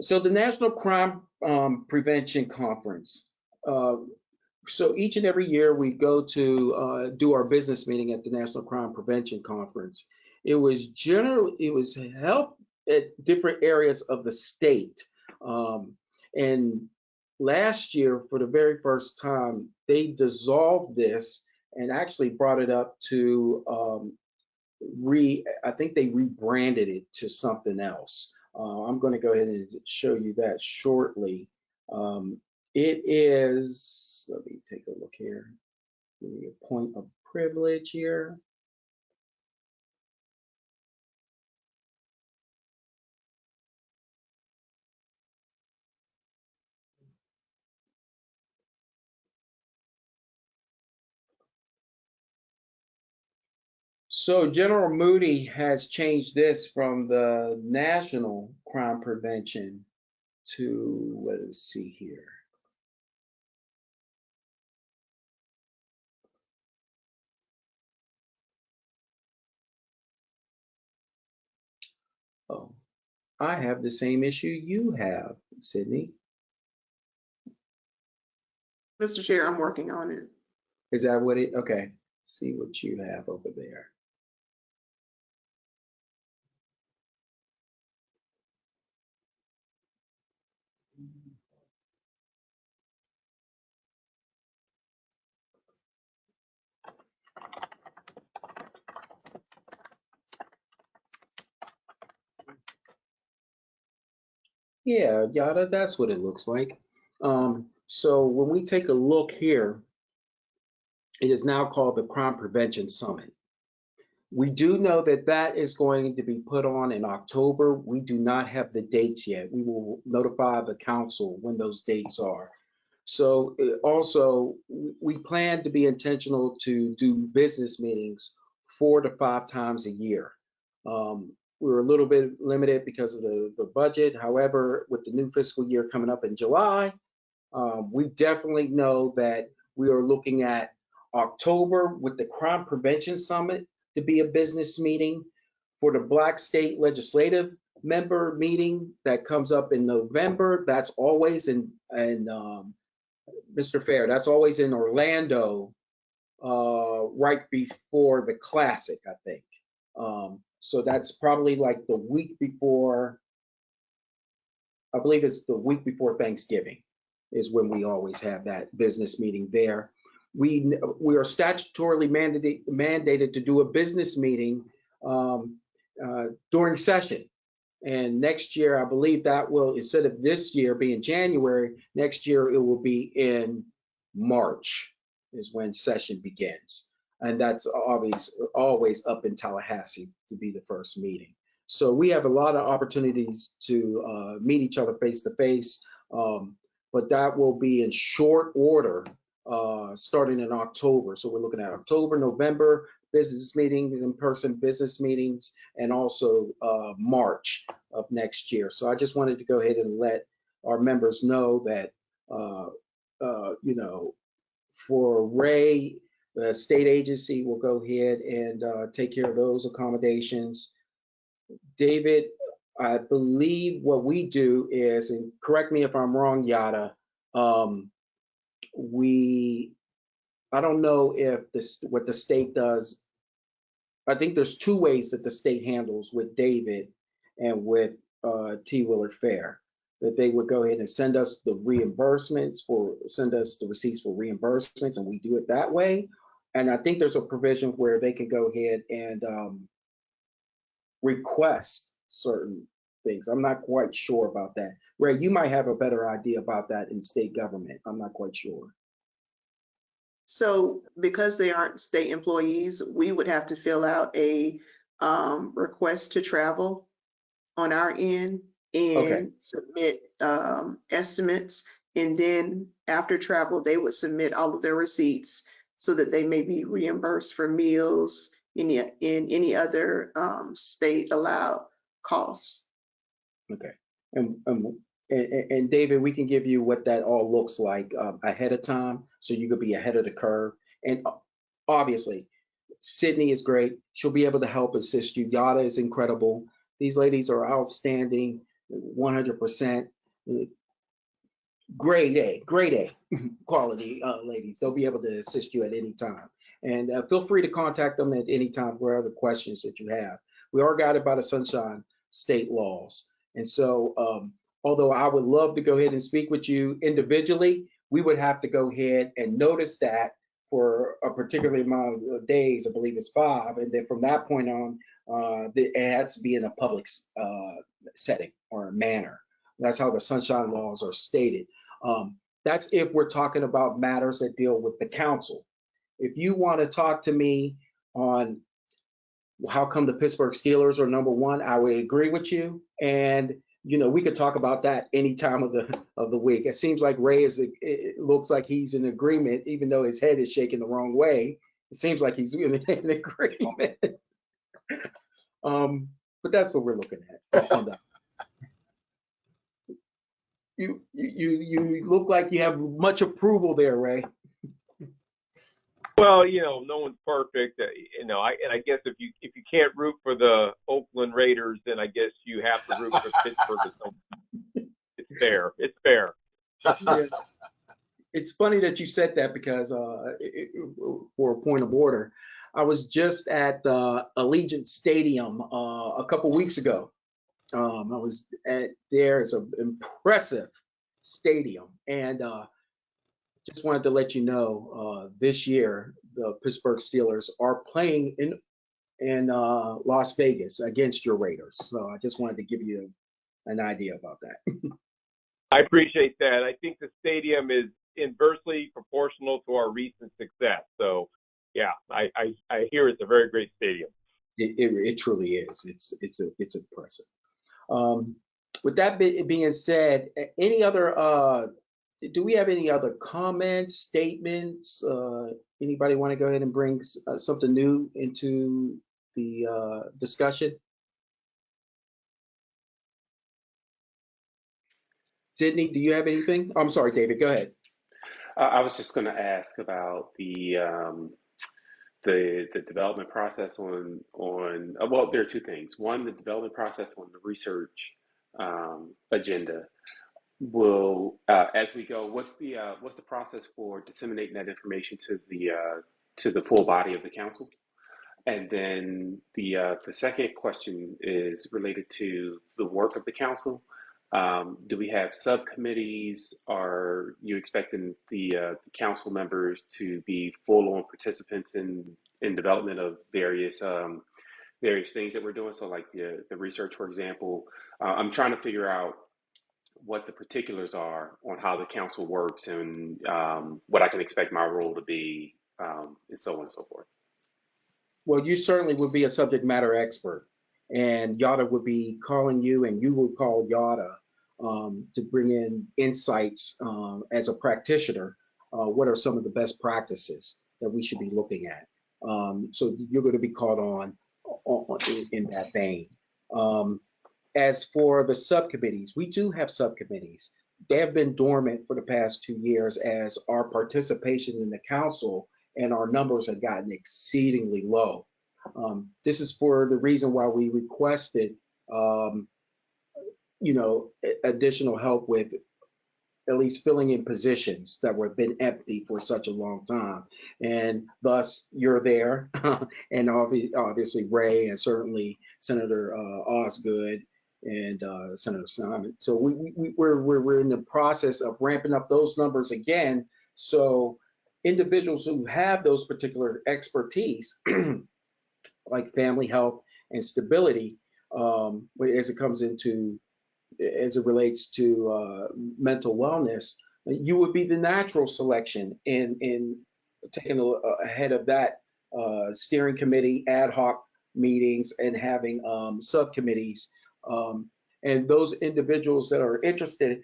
Speaker 3: So the National Crime Prevention Conference. So each and every year we go to do our business meeting at the National Crime Prevention Conference. It was held at different areas of the state. And last year, for the very first time, they dissolved this and actually brought it up to, I think they rebranded it to something else. I'm going to go ahead and show you that shortly. It is, let me take a look here. Give me a point of privilege here. So General Moody has changed this from the National Crime Prevention to, let's see here. Oh, I have the same issue you have, Sydney.
Speaker 9: Mr. Chair, I'm working on it.
Speaker 3: Is that what it, okay. See what you have over there. Yeah, Yada, that's what it looks like. So when we take a look here, it is now called the Crime Prevention Summit. We do know that that is going to be put on in October. We do not have the dates yet. We will notify the council when those dates are. So also, we plan to be intentional to do business meetings 4 to 5 times a year. We're a little bit limited because of the budget. However, with the new fiscal year coming up in July, we definitely know that we are looking at October with the Crime Prevention Summit to be a business meeting. For the Black State Legislative member meeting that comes up in November, that's always in Mr. Fair, that's always in Orlando, right before the Classic, I think. So that's probably like the week before, I believe it's the week before Thanksgiving is when we always have that business meeting there. We are statutorily mandated to do a business meeting during session. And next year, I believe that will, instead of this year being January, next year it will be in March is when session begins. And that's always up in Tallahassee to be the first meeting. So we have a lot of opportunities to meet each other face to face, but that will be in short order starting in October. So we're looking at October, November, business meetings, in-person business meetings, and also March of next year. So I just wanted to go ahead and let our members know that, you know, for Ray, the state agency will go ahead and take care of those accommodations. David, I believe what we do is, and correct me if I'm wrong, Yada, I don't know if this, what the state does. I think there's two ways that the state handles with David and with T. Willard Fair, that they would go ahead and send us the send us the receipts for reimbursements, and we do it that way. And I think there's a provision where they can go ahead and request certain things. I'm not quite sure about that. Ray, you might have a better idea about that in state government. I'm not quite sure.
Speaker 9: So because they aren't state employees, we would have to fill out a request to travel on our end and submit estimates. And then after travel, they would submit all of their receipts so that they may be reimbursed for meals, in any other state allowed costs.
Speaker 3: Okay. And David, we can give you what that all looks like ahead of time, so you could be ahead of the curve. And obviously, Sydney is great. She'll be able to help assist you. Yada is incredible. These ladies are outstanding, 100%. Grade A quality ladies. They'll be able to assist you at any time. And feel free to contact them at any time for other questions that you have. We are guided by the Sunshine State laws. And so, although I would love to go ahead and speak with you individually, we would have to go ahead and notice that for a particular amount of days, I believe it's 5. And then from that point on, it has to be in a public setting or manner. That's how the Sunshine laws are stated. That's if we're talking about matters that deal with the council. If you want to talk to me on how come the Pittsburgh Steelers are #1, I would agree with you. And you know, we could talk about that any time of the week. It seems like Ray it looks like he's in agreement, even though his head is shaking the wrong way. It seems like he's in agreement. But that's what we're looking at on that. You look like you have much approval there, Ray.
Speaker 5: Well, you know, no one's perfect. You know, I guess if you can't root for the Oakland Raiders, then I guess you have to root for Pittsburgh. It's fair. It's fair.
Speaker 3: Yeah. It's funny that you said that because for a point of order, I was just at Allegiant Stadium a couple weeks ago. I was there. It's an impressive stadium, and just wanted to let you know this year the Pittsburgh Steelers are playing in Las Vegas against your Raiders. So I just wanted to give you an idea about that.
Speaker 5: I appreciate that. I think the stadium is inversely proportional to our recent success. So yeah, I hear it's a very great stadium.
Speaker 3: It truly is. It's impressive. With that being said, any other do we have any other comments, statements? Anybody want to go ahead and bring something new into the discussion? Sydney, do you have anything? I'm sorry, David, go ahead.
Speaker 7: I was just going to ask about the development process on well, there are two things. One, the development process on the research agenda will, as we go, what's the process for disseminating that information to the full body of the council? And then the second question is related to the work of the council. Do we have subcommittees? Are you expecting the council members to be full-on participants in development of various various things that we're doing. So like the research, for example, I'm trying to figure out what the particulars are on how the council works and what I can expect my role to be, and so on and so forth.
Speaker 3: Well, you certainly would be a subject matter expert, and Yada would be calling you, and you would call Yada to bring in insights as a practitioner. What are some of the best practices that we should be looking at? So you're going to be called on in that vein. As for the subcommittees, we do have subcommittees. They have been dormant for the past 2 years as our participation in the council and our numbers have gotten exceedingly low. This is for the reason why we requested, additional help with at least filling in positions that were been empty for such a long time. And thus you're there and obviously Ray and certainly Senator Osgood and Senator Simon. So we're in the process of ramping up those numbers again. So individuals who have those particular expertise, like family health and stability, as it relates to mental wellness, you would be the natural selection in taking ahead of that steering committee, ad hoc meetings, and having subcommittees. And those individuals that are interested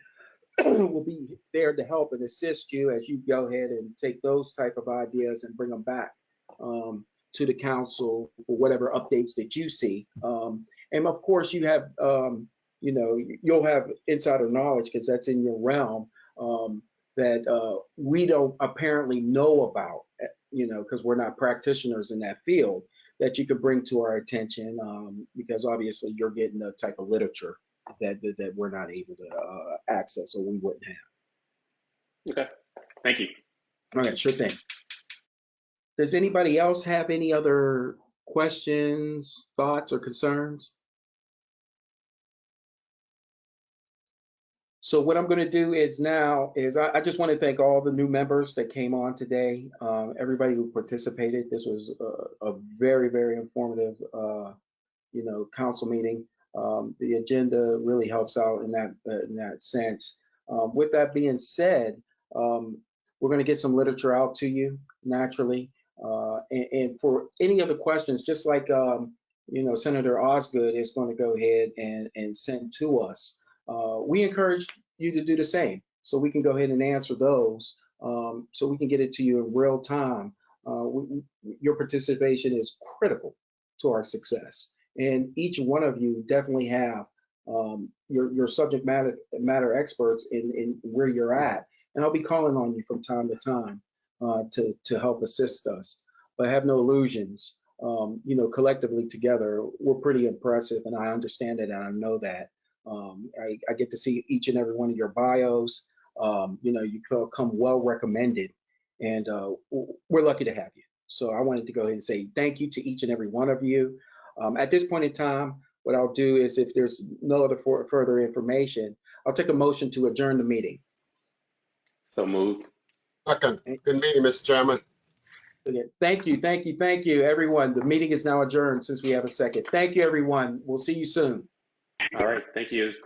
Speaker 3: will be there to help and assist you as you go ahead and take those type of ideas and bring them back to the council for whatever updates that you see. And of course, you have you'll have insider knowledge because that's in your realm that we don't apparently know about, because we're not practitioners in that field, that you could bring to our attention because obviously you're getting the type of literature that we're not able to access or we wouldn't have.
Speaker 7: Okay, thank you.
Speaker 3: All right, sure thing. Does anybody else have any other questions, thoughts, or concerns? So what I'm going to do is I just want to thank all the new members that came on today, everybody who participated. This was a very, very informative, council meeting. The agenda really helps out in that sense. With that being said, we're going to get some literature out to you naturally. And for any other questions, just like Senator Osgood is going to go ahead and send to us. We encourage you to do the same so we can go ahead and answer those so we can get it to you in real time. Your participation is critical to our success. And each one of you definitely have your subject matter experts in where you're at. And I'll be calling on you from time to time to help assist us. But have no illusions. Collectively together, we're pretty impressive, and I understand it, and I know that. I get to see each and every one of your bios. You come well recommended, and we're lucky to have you. So I wanted to go ahead and say thank you to each and every one of you. At this point in time, what I'll do is if there's no other further information, I'll take a motion to adjourn the meeting.
Speaker 7: So moved.
Speaker 10: Second. Good meeting, Mr. Chairman.
Speaker 3: Thank you, everyone. The meeting is now adjourned since we have a second. Thank you, everyone. We'll see you soon.
Speaker 7: All right, thank you. It was great.